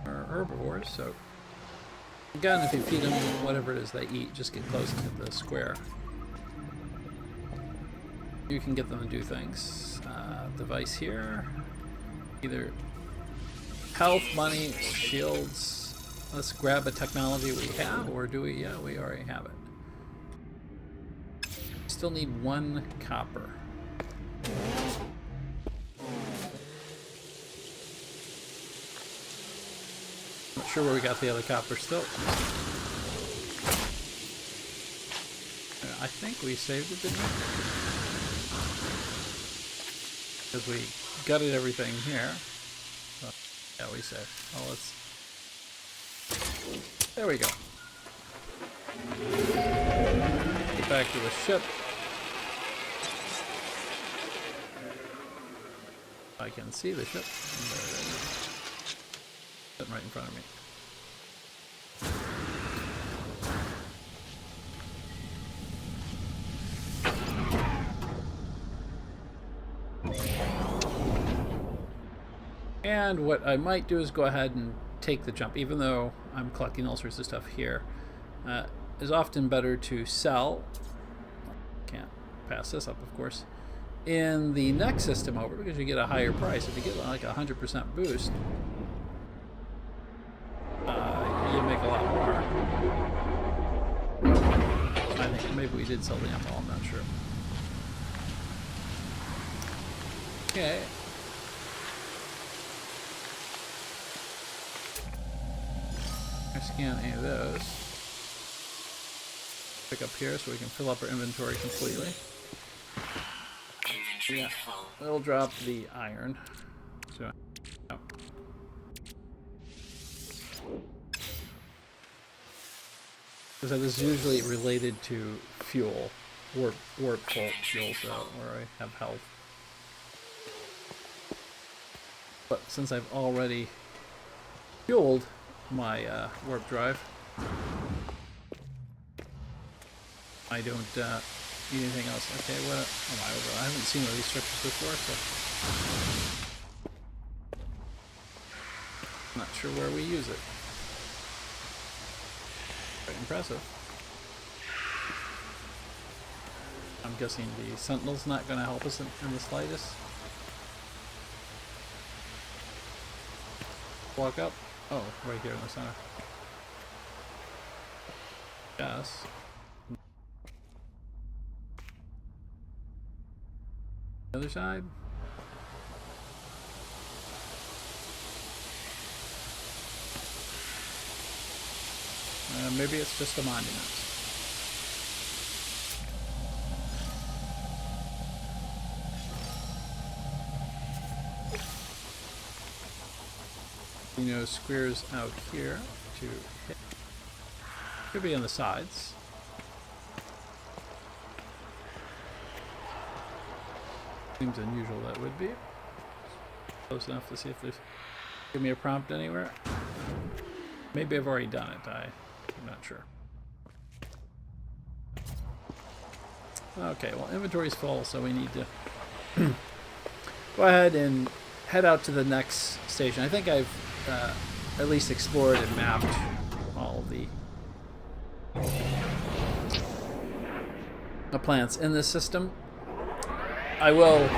Are herbivores, so again, if you feed them whatever it is they eat, just get close to the square. You can get them to do things. Device here, either health, money, or shields. Let's grab a technology we have, or do we? Yeah, we already have it. Still need 1 copper. sure where we got the helicopter still. I think we saved it, didn't we? Because we gutted everything here. Oh, yeah, we saved. Oh, let's... There we go. Get back to the ship. I can see the ship. There it is. Sitting right in front of me. And what I might do is go ahead and take the jump, even though I'm collecting all sorts of stuff here. It's often better to sell. Can't pass this up, of course. In the next system over, because you get a higher price. If you get like a 100% boost, you make a lot more. I think maybe we did sell the ammo, I'm not sure. Okay. I scan any of those. Pick up here so we can fill up our inventory completely. Yeah, we'll drop the iron. So, no. Because this is usually related to fuel, warp fuel, so where I have health. But since I've already fueled my warp drive, I don't need anything else. Okay, what am I over? I haven't seen one of these structures before, so I'm not sure where we use it. Quite impressive. I'm guessing the Sentinel's not going to help us in the slightest. Walk up. Oh, right here in the center. Yes. Other side. Maybe it's just a monument. You know, squares out here to hit. Could be on the sides. Seems unusual that would be. Close enough to see if there's... Give me a prompt anywhere. Maybe I've already done it. I'm not sure. Okay, well, inventory's full, so we need to go ahead and head out to the next station. I think I've at least explored and mapped all the plants in this system. I will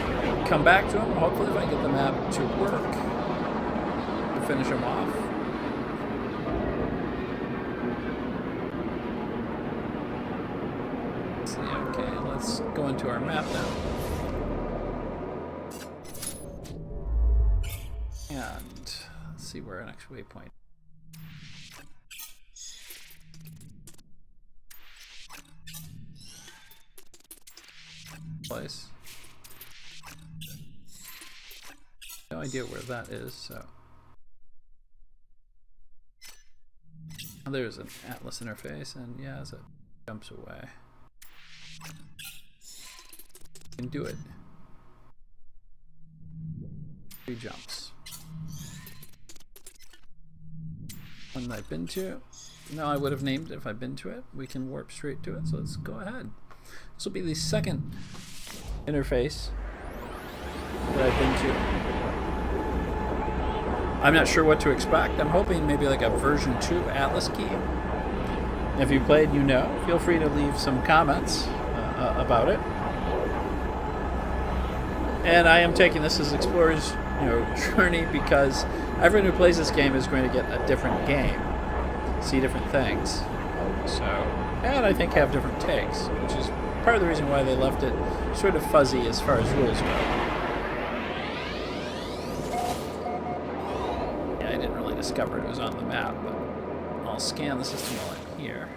come back to them, hopefully if I get the map to work, to finish them off. Let's see, okay, let's go into our map now. And let's see where our next waypoint. Place. No idea where that is, so. Oh, there's an Atlas interface, and yeah, as it jumps away. You can do it. 3 jumps. One that I've been to. No, I would have named it if I'd been to it. We can warp straight to it, so let's go ahead. This will be the second interface that I've been to. I'm not sure what to expect. I'm hoping maybe like a version 2 Atlas key. If you played, you know. Feel free to leave some comments about it. And I am taking this as Explorer's journey because everyone who plays this game is going to get a different game, see different things. So, and I think have different takes, which is part of the reason why they left it sort of fuzzy as far as rules go. Yeah, I didn't really discovered it was on the map, but I'll scan the system while I'm here.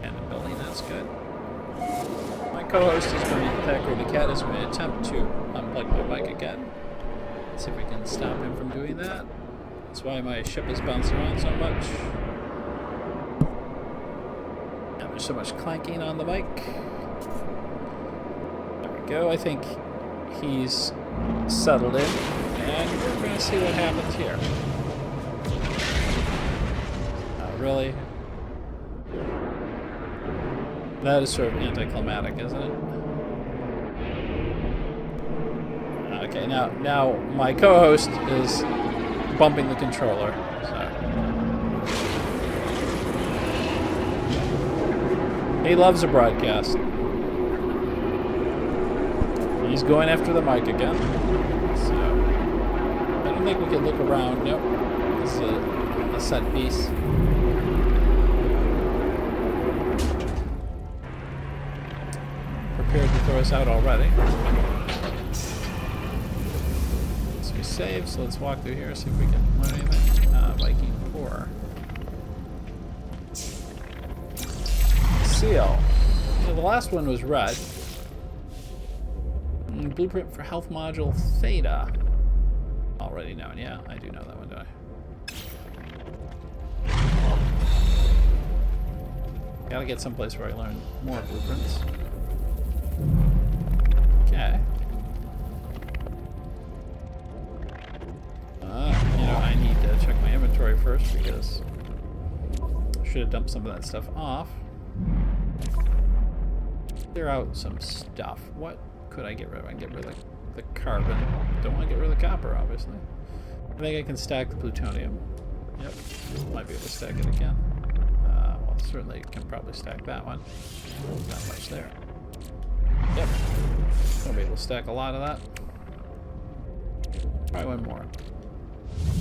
And the building, that's good. My co-host is going to attack the cat is going to attempt to unplug my bike again. Let's see if we can stop him from doing that. That's why my ship is bouncing around so much. And there's so much clanking on the bike. There we go. I think he's settled in. And we're going to see what happens here. Really? That is sort of anticlimactic, isn't it? Okay, now my co-host is bumping the controller. So. He loves a broadcast. He's going after the mic again. So I don't think we can look around. Nope. This is a set piece. Prepared to throw us out already. So we save, so let's walk through here, see if we can learn anything. Viking 4. Seal. So the last one was red. Blueprint for health module Theta. Already known, yeah, I do know that one, don't I? Gotta get someplace where I learn more blueprints. Okay. I need to check my inventory first because I should have dumped some of that stuff off. Clear out some stuff. What could I get rid of? I can get rid of the carbon. Don't want to get rid of the copper, obviously. I think I can stack the plutonium. Yep. Might be able to stack it again. Well, certainly can probably stack that one. Not much there. Yep. Gonna be able to stack a lot of that. Try one more.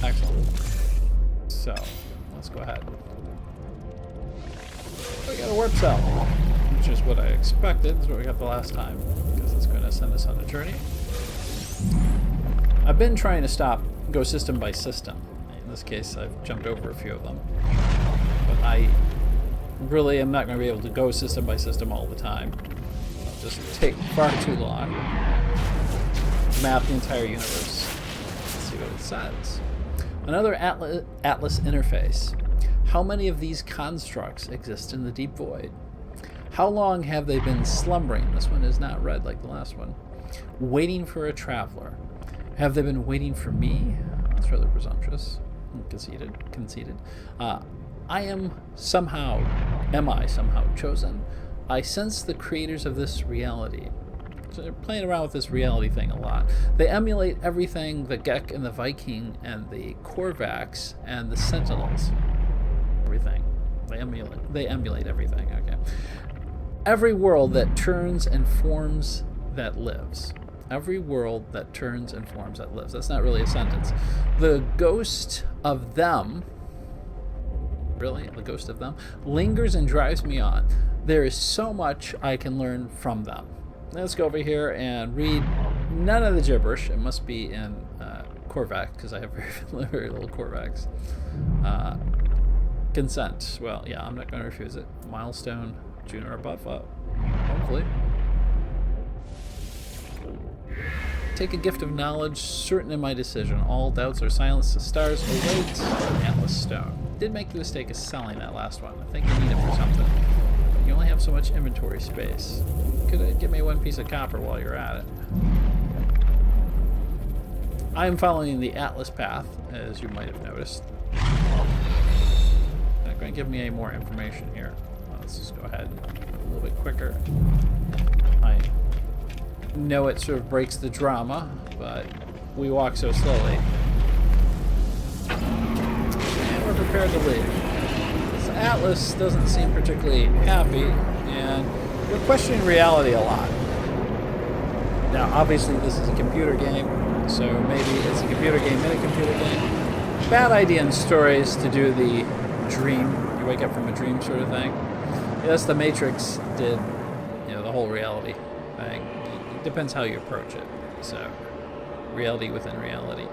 Excellent. So, let's go ahead. We got a warp cell, which is what I expected. Is what we got the last time, because it's going to send us on a journey. I've been trying to go system by system. In this case, I've jumped over a few of them. But I really am not going to be able to go system by system all the time. It'll just take far too long. Map the entire universe. Let's see what it says. Another Atlas interface. How many of these constructs exist in the deep void? How long have they been slumbering? This one is not red like the last one. Waiting for a traveler. Have they been waiting for me? That's rather presumptuous. Conceited. Am I somehow chosen? I sense the creators of this reality. So they're playing around with this reality thing a lot. They emulate everything, the Gek and the Viking and the Korvax and the Sentinels. Everything. They emulate everything, okay. Every world that turns and forms that lives. Every world that turns and forms that lives. That's not really a sentence. The ghost of them, really? The ghost of them? Lingers and drives me on. There is so much I can learn from them. Let's go over here and read none of the gibberish. It must be in Korvax, because I have very little Korvax. Consent. Well, yeah, I'm not going to refuse it. Milestone, June or above. Hopefully. Take a gift of knowledge, certain in my decision. All doubts are silenced. The stars await. Atlas stone. Did make the mistake of selling that last one. I think you need it for something. But you only have so much inventory space. Could give me one piece of copper while you're at it. I'm following the Atlas path, as you might have noticed. Not going to give me any more information here. Let's just go ahead a little bit quicker. I know it sort of breaks the drama, but we walk so slowly. And we're prepared to leave. This Atlas doesn't seem particularly happy, and we're questioning reality a lot. Now, obviously, this is a computer game, so maybe it's a computer game in a computer game. Bad idea in stories to do the dream, you wake up from a dream sort of thing. Yes, the Matrix did, the whole reality thing. It depends how you approach it. So, reality within reality.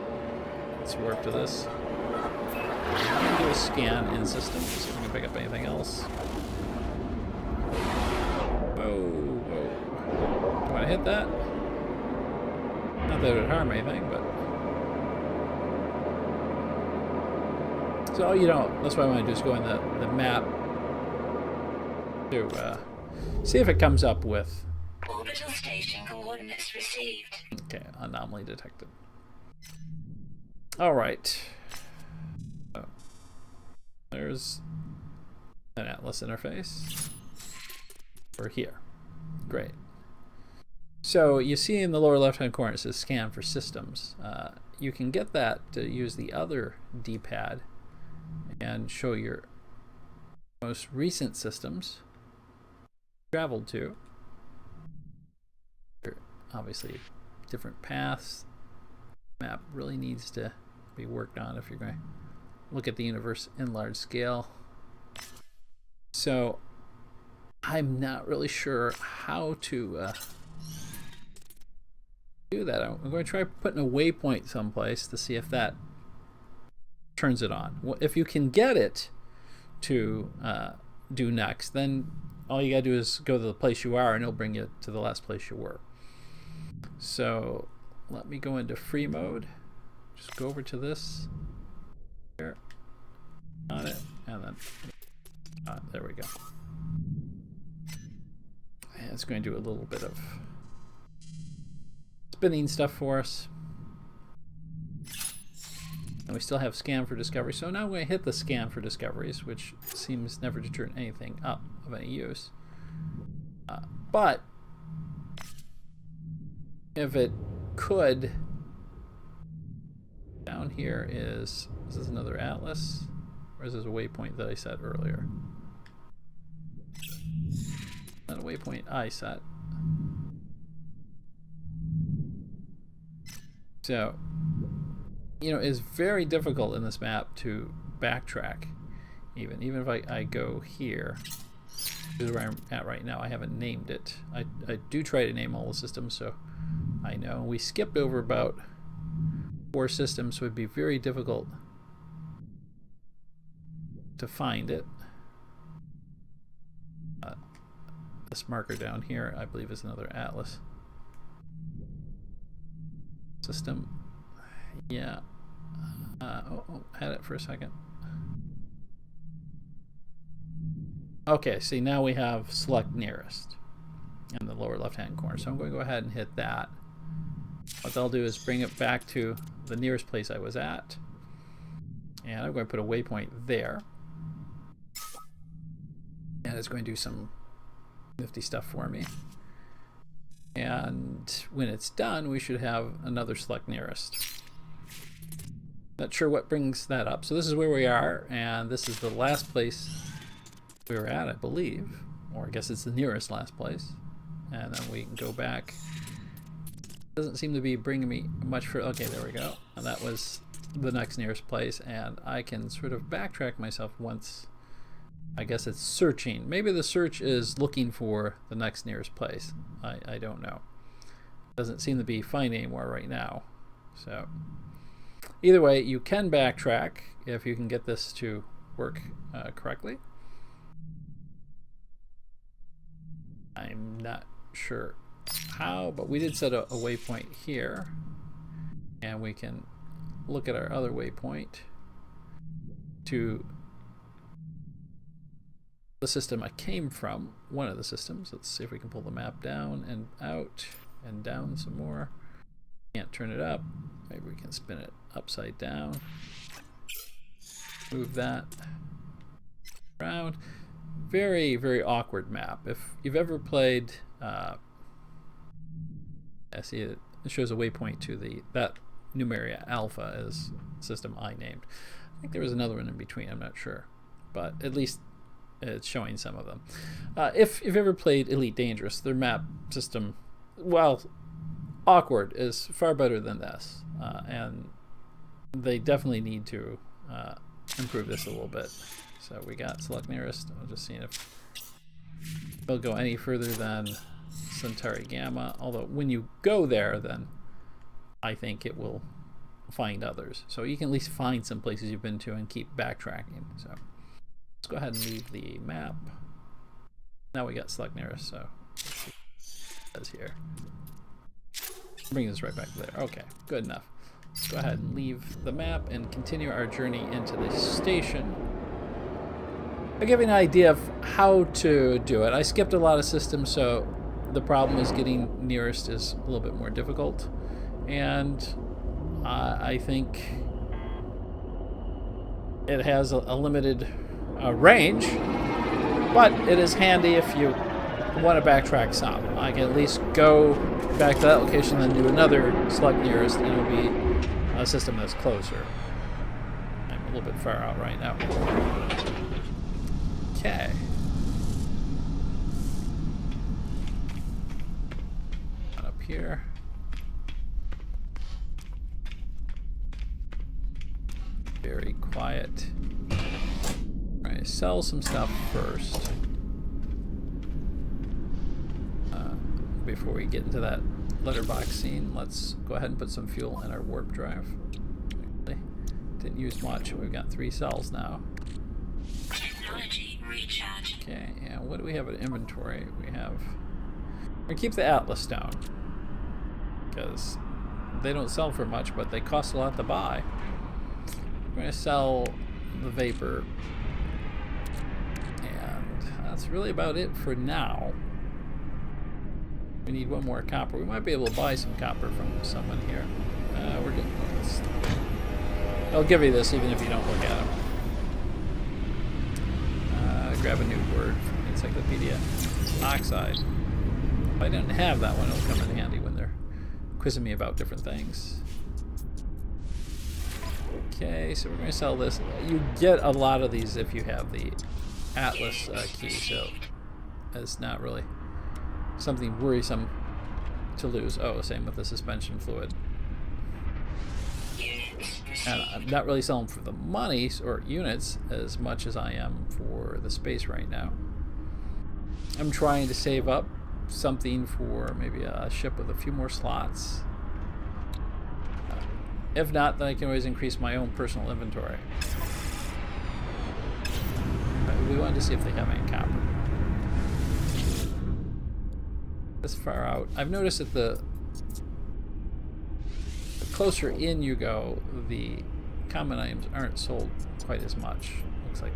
Let's warp to this. I'm going to do a scan in system, see if we can pick up anything else. Whoa, whoa. Do you want to hit that? Not that it would harm anything, but... So, you know, that's what I want to do is go in the map to see if it comes up with... Orbital station coordinates received. Okay, anomaly detected. Alright. So, there's an Atlas interface. We're here. Great. So you see in the lower left-hand corner it says scan for systems. You can get that to use the other D-pad and show your most recent systems traveled to. Obviously, different paths. Map really needs to be worked on if you're going to look at the universe in large scale. So I'm not really sure how to do that. I'm going to try putting a waypoint someplace to see if that turns it on. Well, if you can get it to do next, then all you gotta do is go to the place you are and it'll bring you to the last place you were. So let me go into free mode. Just go over to this here on it, and then there we go. And it's going to do a little bit of spinning stuff for us. And we still have scan for discovery. So now I'm going to hit the scan for discoveries, which seems never to turn anything up of any use. But if it could, down here is this another Atlas? Or is this a waypoint that I set earlier? Not a waypoint I set. So, you know, it's very difficult in this map to backtrack. Even if I go here, this is where I'm at right now. I haven't named it. I do try to name all the systems, so I know. We skipped over about 4 systems, so it'd be very difficult to find it. This marker down here, I believe, is another Atlas system. Yeah. Had it for a second. Okay, see, now we have select nearest in the lower left-hand corner. So I'm going to go ahead and hit that. What they'll do is bring it back to the nearest place I was at. And I'm going to put a waypoint there. And it's going to do some nifty stuff for me. And when it's done, we should have another select nearest. Not sure what brings that up. So this is where we are, and this is the last place we were at, I believe. Or I guess it's the nearest last place. And then we can go back. Doesn't seem to be bringing me much for... Okay, there we go. And that was the next nearest place, and I can sort of backtrack myself once... I guess it's searching. Maybe the search is looking for the next nearest place. I don't know. Doesn't seem to be finding anymore right now. So either way, you can backtrack if you can get this to work correctly. I'm not sure how, but we did set a waypoint here, and we can look at our other waypoint to the system I came from, one of the systems. Let's see if we can pull the map down and out and down some more. Can't turn it up. Maybe we can spin it upside down. Move that around. Very, very awkward map. If you've ever played, I see it shows a waypoint to that Numeria Alpha is the system I named. I think there was another one in between, I'm not sure. But at least it's showing some of them. If you've ever played Elite Dangerous, their map system, well, awkward, is far better than this. And they definitely need to improve this a little bit. So we got select nearest. I'm just seeing if we'll go any further than Centauri Gamma. Although when you go there, then I think it will find others. So you can at least find some places you've been to and keep backtracking. So let's go ahead and leave the map. Now we got select nearest, so let's see what it says here. Bring this right back to there. Okay, good enough. Let's go ahead and leave the map and continue our journey into the station. I'll give you an idea of how to do it. I skipped a lot of systems, so the problem is getting nearest is a little bit more difficult. And I think it has a limited range, but it is handy if you want to backtrack some. I can at least go back to that location and then do another select nearest, and it'll be a system that's closer. I'm a little bit far out right now. Okay. Up here. Very quiet. I'm going to sell some stuff first. Before we get into that letterbox scene, let's go ahead and put some fuel in our warp drive. Didn't use much. We've got 3 cells now. Technology recharge. Okay, and what do we have in inventory? We have... We're going to keep the Atlas stone, because they don't sell for much, but they cost a lot to buy. We're going to sell the Vapor, and that's really about it for now. We need 1 more copper. We might be able to buy some copper from someone here. We're good. I'll give you this even if you don't look at them. Grab a new word from the encyclopedia. Oxide. If I didn't have that one, it'll come in handy when they're quizzing me about different things. Okay, so we're going to sell this. You get a lot of these if you have the Atlas key, so it's not really something worrisome to lose. Oh, same with the suspension fluid. And I'm not really selling for the money or units as much as I am for the space right now. I'm trying to save up something for maybe a ship with a few more slots. If not, then I can always increase my own personal inventory. We wanted to see if they have any copper. This far out, I've noticed that the closer in you go, the common items aren't sold quite as much. Looks like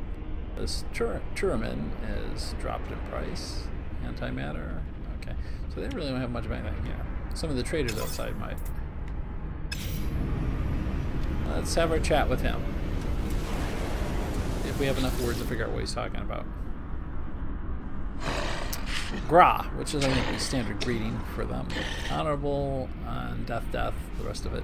this Turamin is dropped in price. Antimatter. Okay, so they really don't have much of anything here. Some of the traders outside might. Let's have our chat with him. If we have enough words to figure out what he's talking about. Gra, which is I think the standard greeting for them. Honorable and death, the rest of it.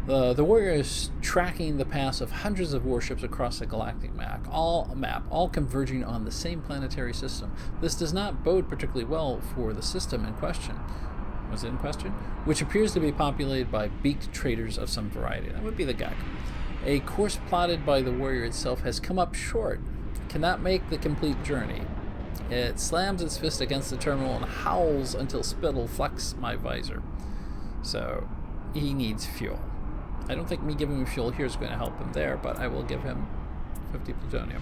The warrior is tracking the paths of hundreds of warships across the galactic map, all converging on the same planetary system. This does not bode particularly well for the system in question. Was it in question? Which appears to be populated by beaked traders of some variety. That would be the Gek. A course plotted by the warrior itself has come up short. Cannot make the complete journey. It slams its fist against the terminal and howls until spittle flecks my visor. So, he needs fuel. I don't think me giving him fuel here is going to help him there, but I will give him 50 plutonium.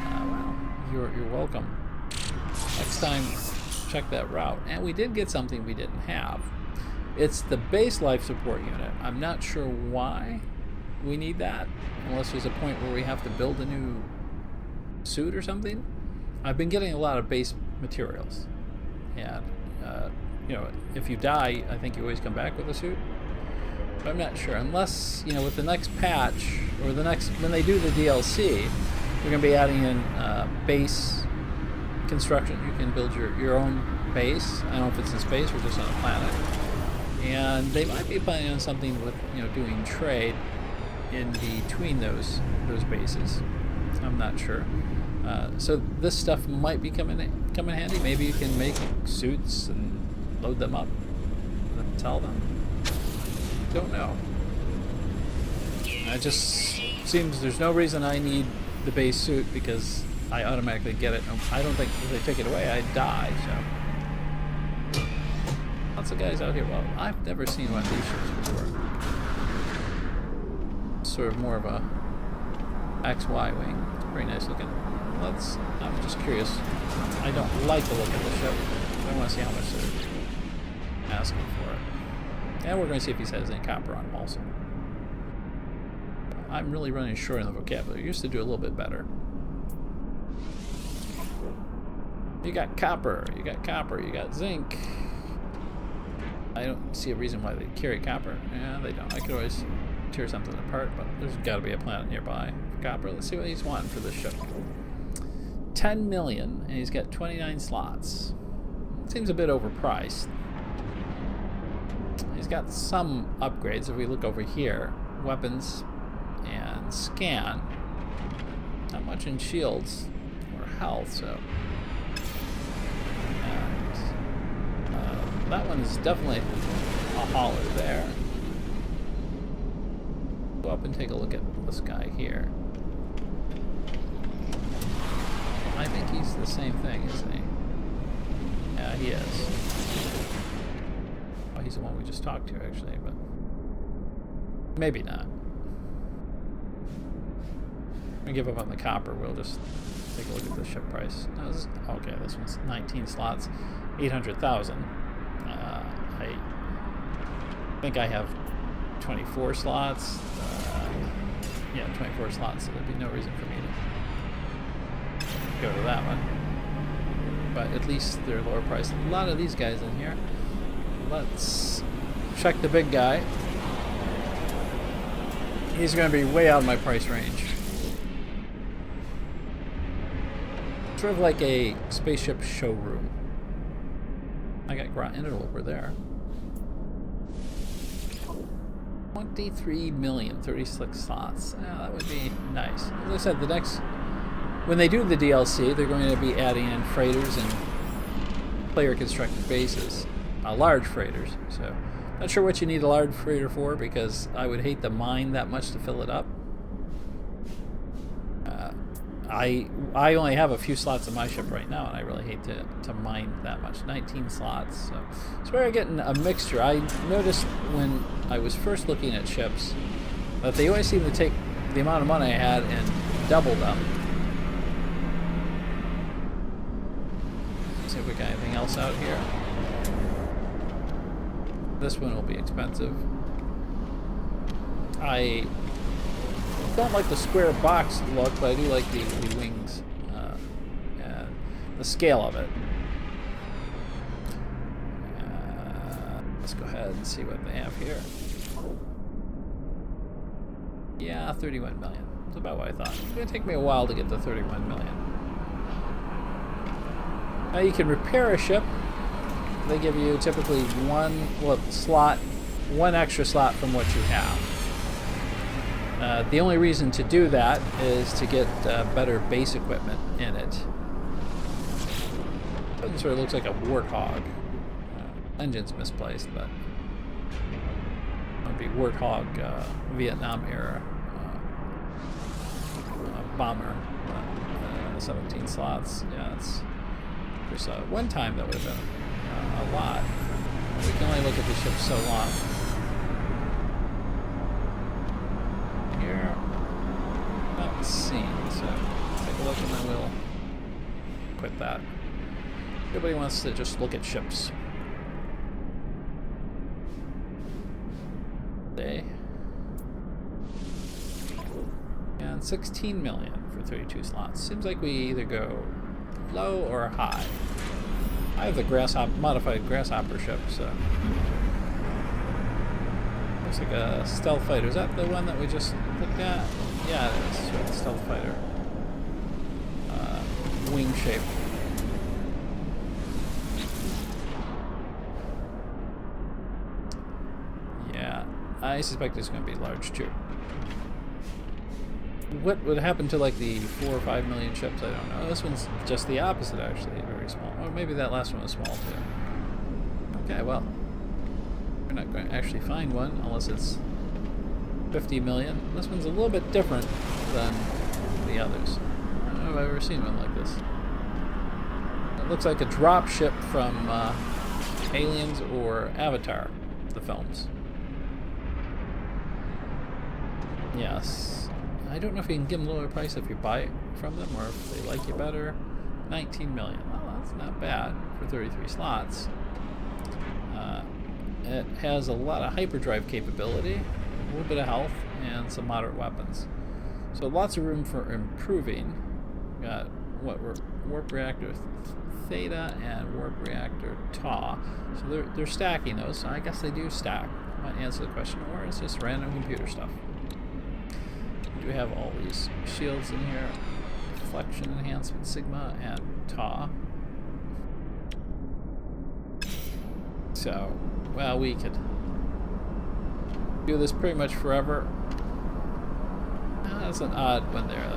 Well, you're welcome. Next time, check that route. And we did get something we didn't have. It's the base life support unit. I'm not sure why we need that, unless there's a point where we have to build a new suit or something. I've been getting a lot of base materials, and you know, if you die, I think you always come back with a suit. But I'm not sure, unless, you know, with the next patch or the next, when they do the DLC, we're going to be adding in base construction. You can build your own base. I don't know if it's in space or just on a planet. And they might be planning on something with, you know, doing trade in between those bases. I'm not sure. So this stuff might be come in handy. Maybe you can make suits and load them up and sell them. Don't know. It just seems there's no reason I need the base suit because I automatically get it. I don't think if they take it away, I'd die. So Lots of guys out here. Well, I've never seen one of these ships before. Sort of more of a XY wing. It's pretty nice looking. I'm just curious. I don't like the look of the ship. I want to see how much they're asking for it. And we're going to see if he has any copper on him also. I'm really running short on the vocabulary. I used to do a little bit better. You got copper, you got zinc. I don't see a reason why they carry copper. Yeah, they don't. I could always tear something apart, but there's got to be a planet nearby for copper. Let's see what he's wanting for this ship. 10 million, and he's got 29 slots. Seems a bit overpriced. He's got some upgrades. If we look over here, weapons and scan. Not much in shields or health, so. And that one's definitely a hauler there. Go up and take a look at this guy here. I think he's the same thing, isn't he? Yeah, he is. Oh, he's the one we just talked to, actually, but maybe not. We give up on the copper. We'll just take a look at the ship price. Okay, this one's 19 slots, 800,000. I think I have 24 slots. Yeah, 24 slots, so there'd be no reason for me to go to that one. But at least they're lower priced. A lot of these guys in here. Let's check the big guy. He's going to be way out of my price range. Sort of like a spaceship showroom. I got ground over there. 23 million, 36 slots. Yeah, that would be nice. As I said, when they do the DLC, they're going to be adding in freighters and player-constructed bases, large freighters. So, not sure what you need a large freighter for, because I would hate to mine that much to fill it up. I only have a few slots in my ship right now, and I really hate to mine that much. 19 slots. So we're getting a mixture. I noticed when I was first looking at ships that they always seem to take the amount of money I had and double them. See if we got anything else out here. This one will be expensive. I don't like the square box look, but I do like the wings and the scale of it. Let's go ahead and see what they have here. Yeah, 31 million. That's about what I thought. It's going to take me a while to get to 31 million. Now you can repair a ship. They give you typically one extra slot from what you have. The only reason to do that is to get better base equipment in it. It sort of looks like a Warthog. Engine's misplaced, but it would be Warthog Vietnam era bomber. 17 slots. Yeah, there's one time that would have been a lot. We can only look at the ship so long. Here, not seen, so take a look and then we'll quit that. Everybody wants to just look at ships. And 16 million for 32 slots. Seems like we either go low or high. I have the modified grasshopper ship, so looks like a stealth fighter. Is that the one that we just looked at? Yeah, it is. So it's stealth fighter. Wing shape. Yeah, I suspect it's going to be large too. What would happen to like the 4 or 5 million ships? I don't know. This one's just the opposite, actually. Very small. Or maybe that last one was small too. Okay, well, we're not going to actually find one unless it's 50 million. This one's a little bit different than the others. I don't know if I've ever seen one like this. It looks like a drop ship from Aliens or Avatar, the films. Yes. I don't know if you can give them a lower price if you buy it from them or if they like you better. 19 million. Well, that's not bad for 33 slots. It has a lot of hyperdrive capability, a little bit of health, and some moderate weapons. So lots of room for improving. Got what warp reactor Theta and warp reactor Tau. So they're stacking those. So I guess they do stack. Might answer the question, or it's just random computer stuff. We do have all these shields in here. Deflection enhancement Sigma and Tau. So, well, we could do this pretty much forever. That's an odd one there.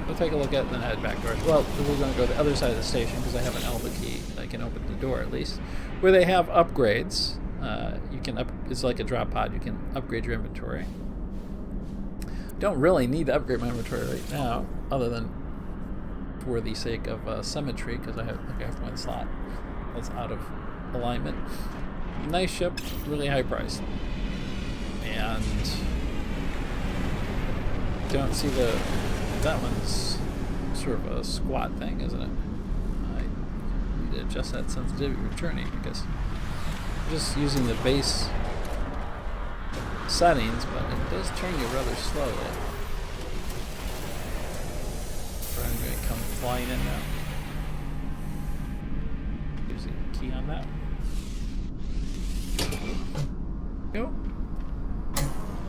We'll take a look at it and then head back towards. Well, we're going to go to the other side of the station because I have an Alpha key. I can open the door at least. Where they have upgrades. You can it's like a drop pod. You can upgrade your inventory. Don't really need to upgrade my inventory right now, other than for the sake of symmetry, because I have one slot that's out of alignment. Nice ship, really high priced, and don't see that one's sort of a squat thing, isn't it? I need to adjust that sensitivity returning because I'm just using the base settings, but it does turn you rather slowly. I'm going to come flying in now. Using the key on that.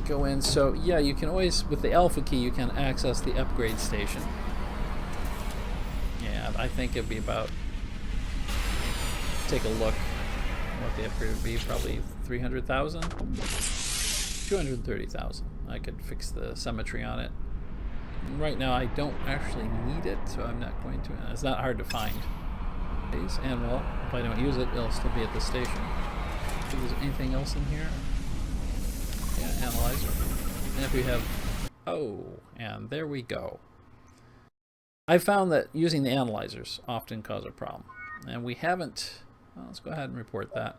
Go in. So yeah, you can always, with the Alpha key, you can access the upgrade station. And I think it'd be about, take a look what the upgrade would be, probably 300,000. 230,000. I could fix the symmetry on it. Right now I don't actually need it, so I'm not going to. It's not hard to find. And well, if I don't use it, it'll still be at the station. Is there anything else in here? Yeah, analyzer. And if we have, oh, and there we go. I found that using the analyzers often cause a problem. And we haven't, well, let's go ahead and report that.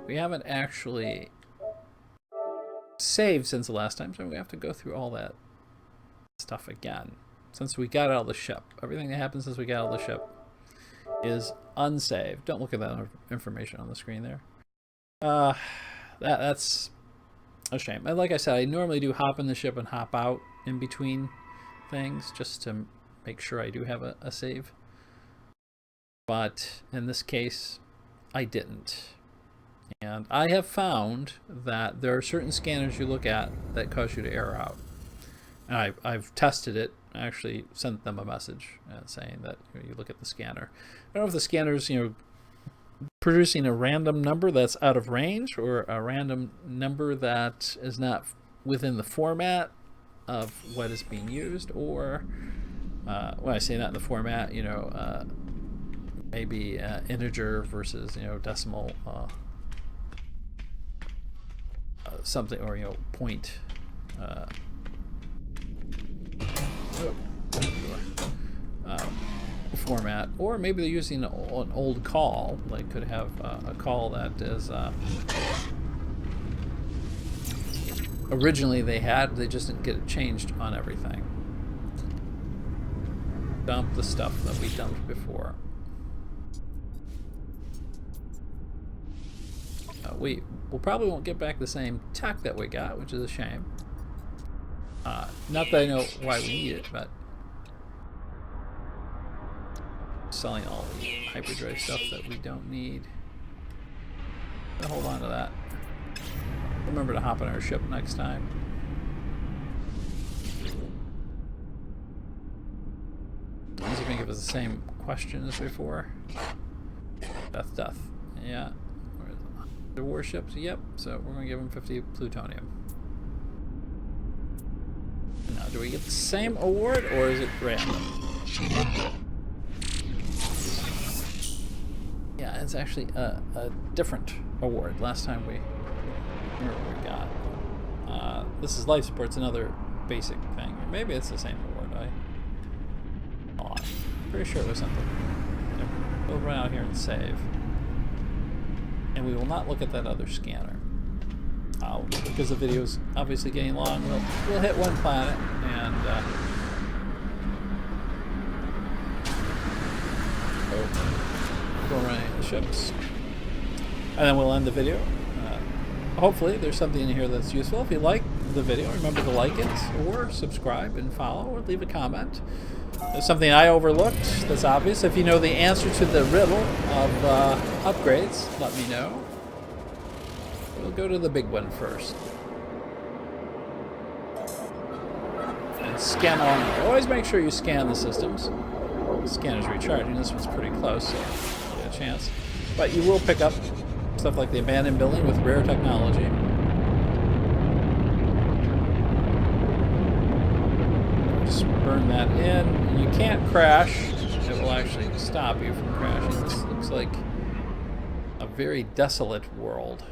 We haven't actually saved since the last time, so we have to go through all that stuff again. Since we got out of the ship. Everything that happened since we got out of the ship is unsaved. Don't look at that information on the screen there. That's a shame. And like I said, I normally do hop in the ship and hop out in between things just to make sure I do have a save. But in this case, I didn't. And I have found that there are certain scanners you look at that cause you to error out. And I've tested it. I actually sent them a message saying that you look at the scanner. I don't know if the scanner's producing a random number that's out of range or a random number that is not within the format of what is being used, or when I say not in the format, maybe integer versus decimal. Something, or point format, or maybe they're using an old call. They could have a call that is originally they just didn't get it changed on everything. Dump the stuff that we dumped before. We probably won't get back the same tech that we got, which is a shame. Not that I know why we need it, but selling all the hyperdrive stuff that we don't need. I'll hold on to that. Remember to hop on our ship next time. Is it going to give us the same question as before? Death. Yeah. The warships, yep, so we're going to give them 50 plutonium. Now, do we get the same award, or is it random? Yeah, it's actually a different award. Last time we got. This is life support's another basic thing. Or maybe it's the same award. I'm pretty sure it was something different. We'll run out here and save. And we will not look at that other scanner. Because the video's obviously getting long, we'll hit one planet and go around the ships. And then we'll end the video. Hopefully there's something in here that's useful. If you like the video, remember to like it, or subscribe and follow, or leave a comment. There's something I overlooked that's obvious. If you know the answer to the riddle of upgrades, let me know. We'll go to the big one first. And scan on. Always make sure you scan the systems. The scanner's recharging. This one's pretty close, so you get a chance. But you will pick up stuff like the abandoned building with rare technology. Just burn that in. You can't crash. It will actually stop you from crashing. This looks like a very desolate world.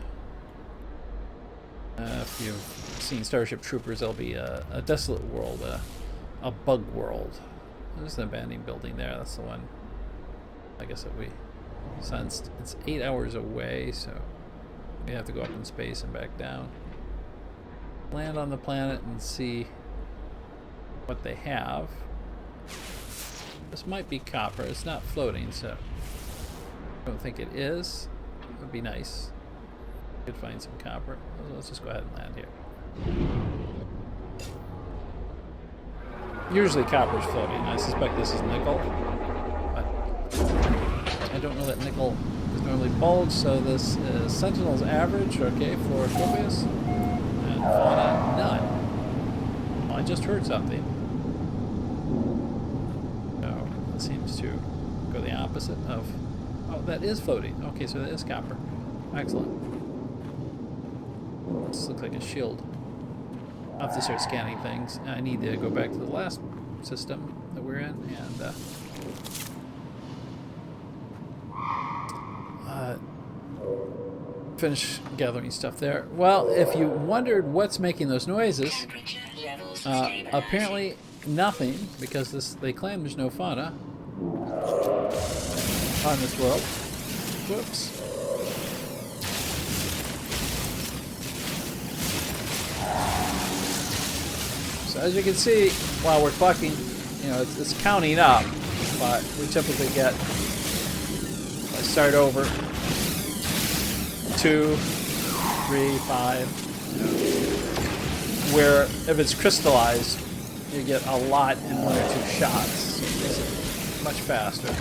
If you've seen Starship Troopers, there'll be a desolate world, a bug world. There's an abandoned building there. That's the one, I guess, that we sensed. It's 8 hours away, so we have to go up in space and back down. Land on the planet and see what they have. This might be copper. It's not floating, so I don't think it is. It would be nice. Could find some copper. Let's just go ahead and land here. Usually copper's floating. I suspect this is nickel, but I don't know that nickel is normally bulged, so this is Sentinel's average, okay, for Scorpius, and fauna, none. Well, I just heard something. So it seems to go the opposite of... Oh, that is floating. Okay, so that is copper. Excellent. This looks like a shield. I'll have to start scanning things. I need to go back to the last system that we're in and finish gathering stuff there. Well, if you wondered what's making those noises, apparently nothing, because they claim there's no fauna on this world. Whoops. So as you can see, while we're collecting, you know, it's counting up, but we typically get, I start over, 2, 3, 5, where if it's crystallized, you get a lot in 1 or 2 shots, so it makes it much faster.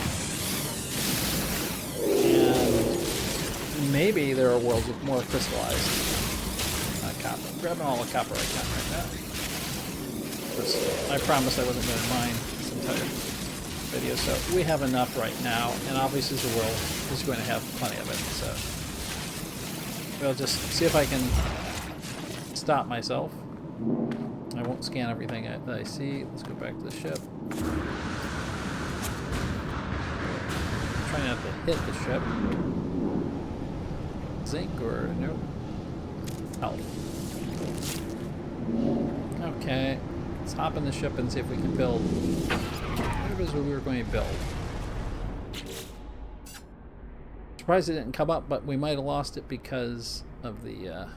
And maybe there are worlds with more crystallized copper. I'm grabbing all the copper I can right now. I promised I wasn't going to mine this entire video, so we have enough right now, and obviously the world is going to have plenty of it, so we'll just see if I can stop myself. I won't scan everything that I see. Let's go back to the ship. Try not to hit the ship. Zinc or no? Health. Okay. Let's hop in the ship and see if we can build whatever it is we were going to build. Surprised it didn't come up, but we might have lost it because of the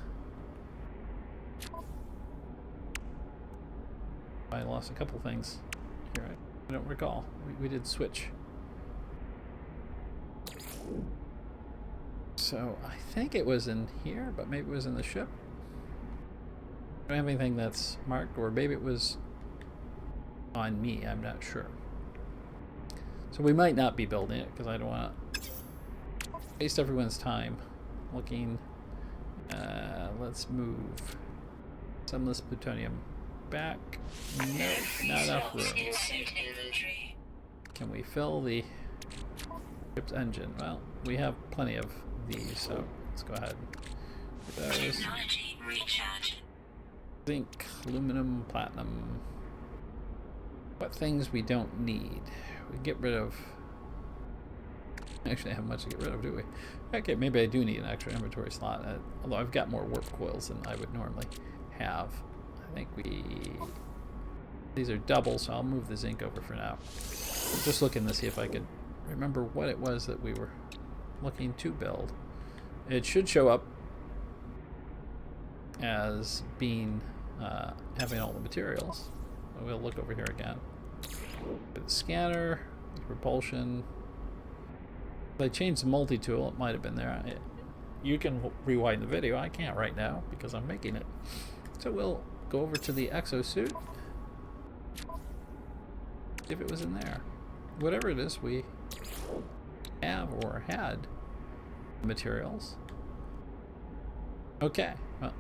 I lost a couple things here. I don't recall. We did switch. So I think it was in here, but maybe it was in the ship. I don't have anything that's marked, or maybe it was on me. I'm not sure. So we might not be building it because I don't want to waste everyone's time looking. Let's move some of this plutonium back. Nope, not enough room. Can we fill the ship's engine? Well, we have plenty of these, so let's go ahead. Those. Zinc, aluminum, platinum. What things we don't need? We get rid of. Actually, I have much to get rid of, do we? Okay, maybe I do need an extra inventory slot. Although I've got more warp coils than I would normally have. I think these are double, so I'll move the zinc over for now. Just looking to see if I could remember what it was that we were looking to build. it should show up as being having all the materials. We'll look over here again. The scanner, propulsion. If I changed the multi-tool, it might have been there. You can rewind the video. I can't right now because I'm making it. So we'll go over to the exosuit. If it was in there. Whatever it is we have or had materials. Okay. Well,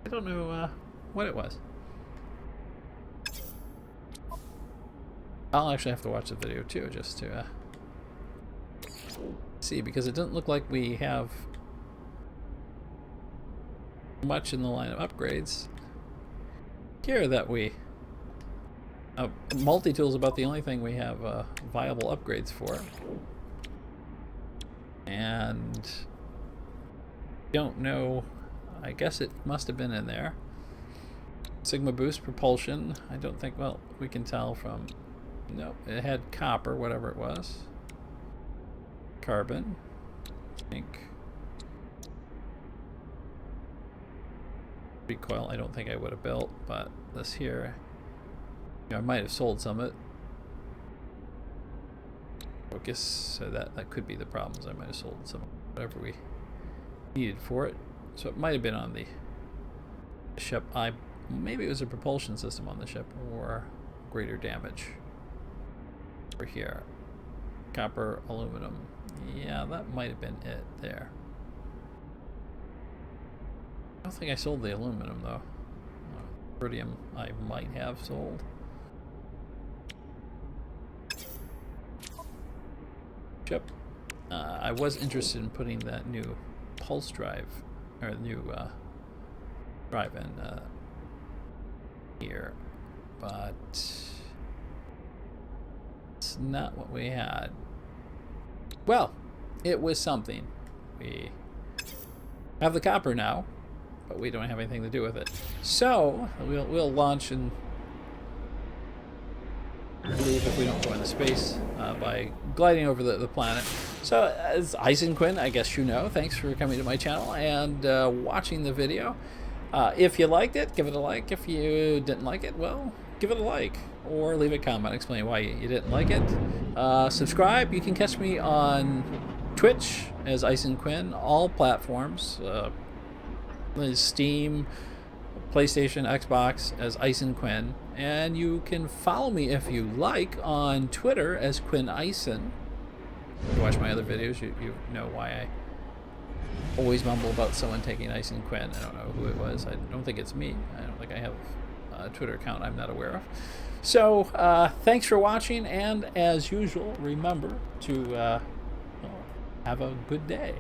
I don't know what it was. I'll actually have to watch the video too, just to see, because it doesn't look like we have much in the line of upgrades here that we... multi-tool is about the only thing we have viable upgrades for. And don't know, I guess it must have been in there. Sigma boost propulsion, I don't think, well, we can tell from... No, it had copper, whatever it was. Carbon, zinc. Recoil, I don't think I would have built, but this here, you know, I might have sold some of it. Focus, so that could be the problems. I might have sold some, whatever we needed for it. So it might have been on the ship. Maybe it was a propulsion system on the ship, or greater damage. Over here, copper, aluminum. Yeah, that might have been it there. I don't think I sold the aluminum though. Rhodium I might have sold. Chip. I was interested in putting that new pulse drive, or new drive in here, but it's not what we had. Well, it was something. We have the copper now, but we don't have anything to do with it. So we'll launch and leave if we don't go into space by gliding over the planet. So as Eisenquinn, I guess you know, thanks for coming to my channel and watching the video. If you liked it, give it a like. If you didn't like it, well, give it a like. Or leave a comment explaining why you didn't like it. Subscribe. You can catch me on Twitch as Eisenquinn, all platforms. Steam, PlayStation, Xbox as Eisenquinn. And you can follow me if you like on Twitter as Quinn Eisen. If you watch my other videos, you know why I always mumble about someone taking Eisenquinn. I don't know who it was. I don't think it's me. I don't think I have a Twitter account I'm not aware of. So, thanks for watching, and as usual, remember to have a good day.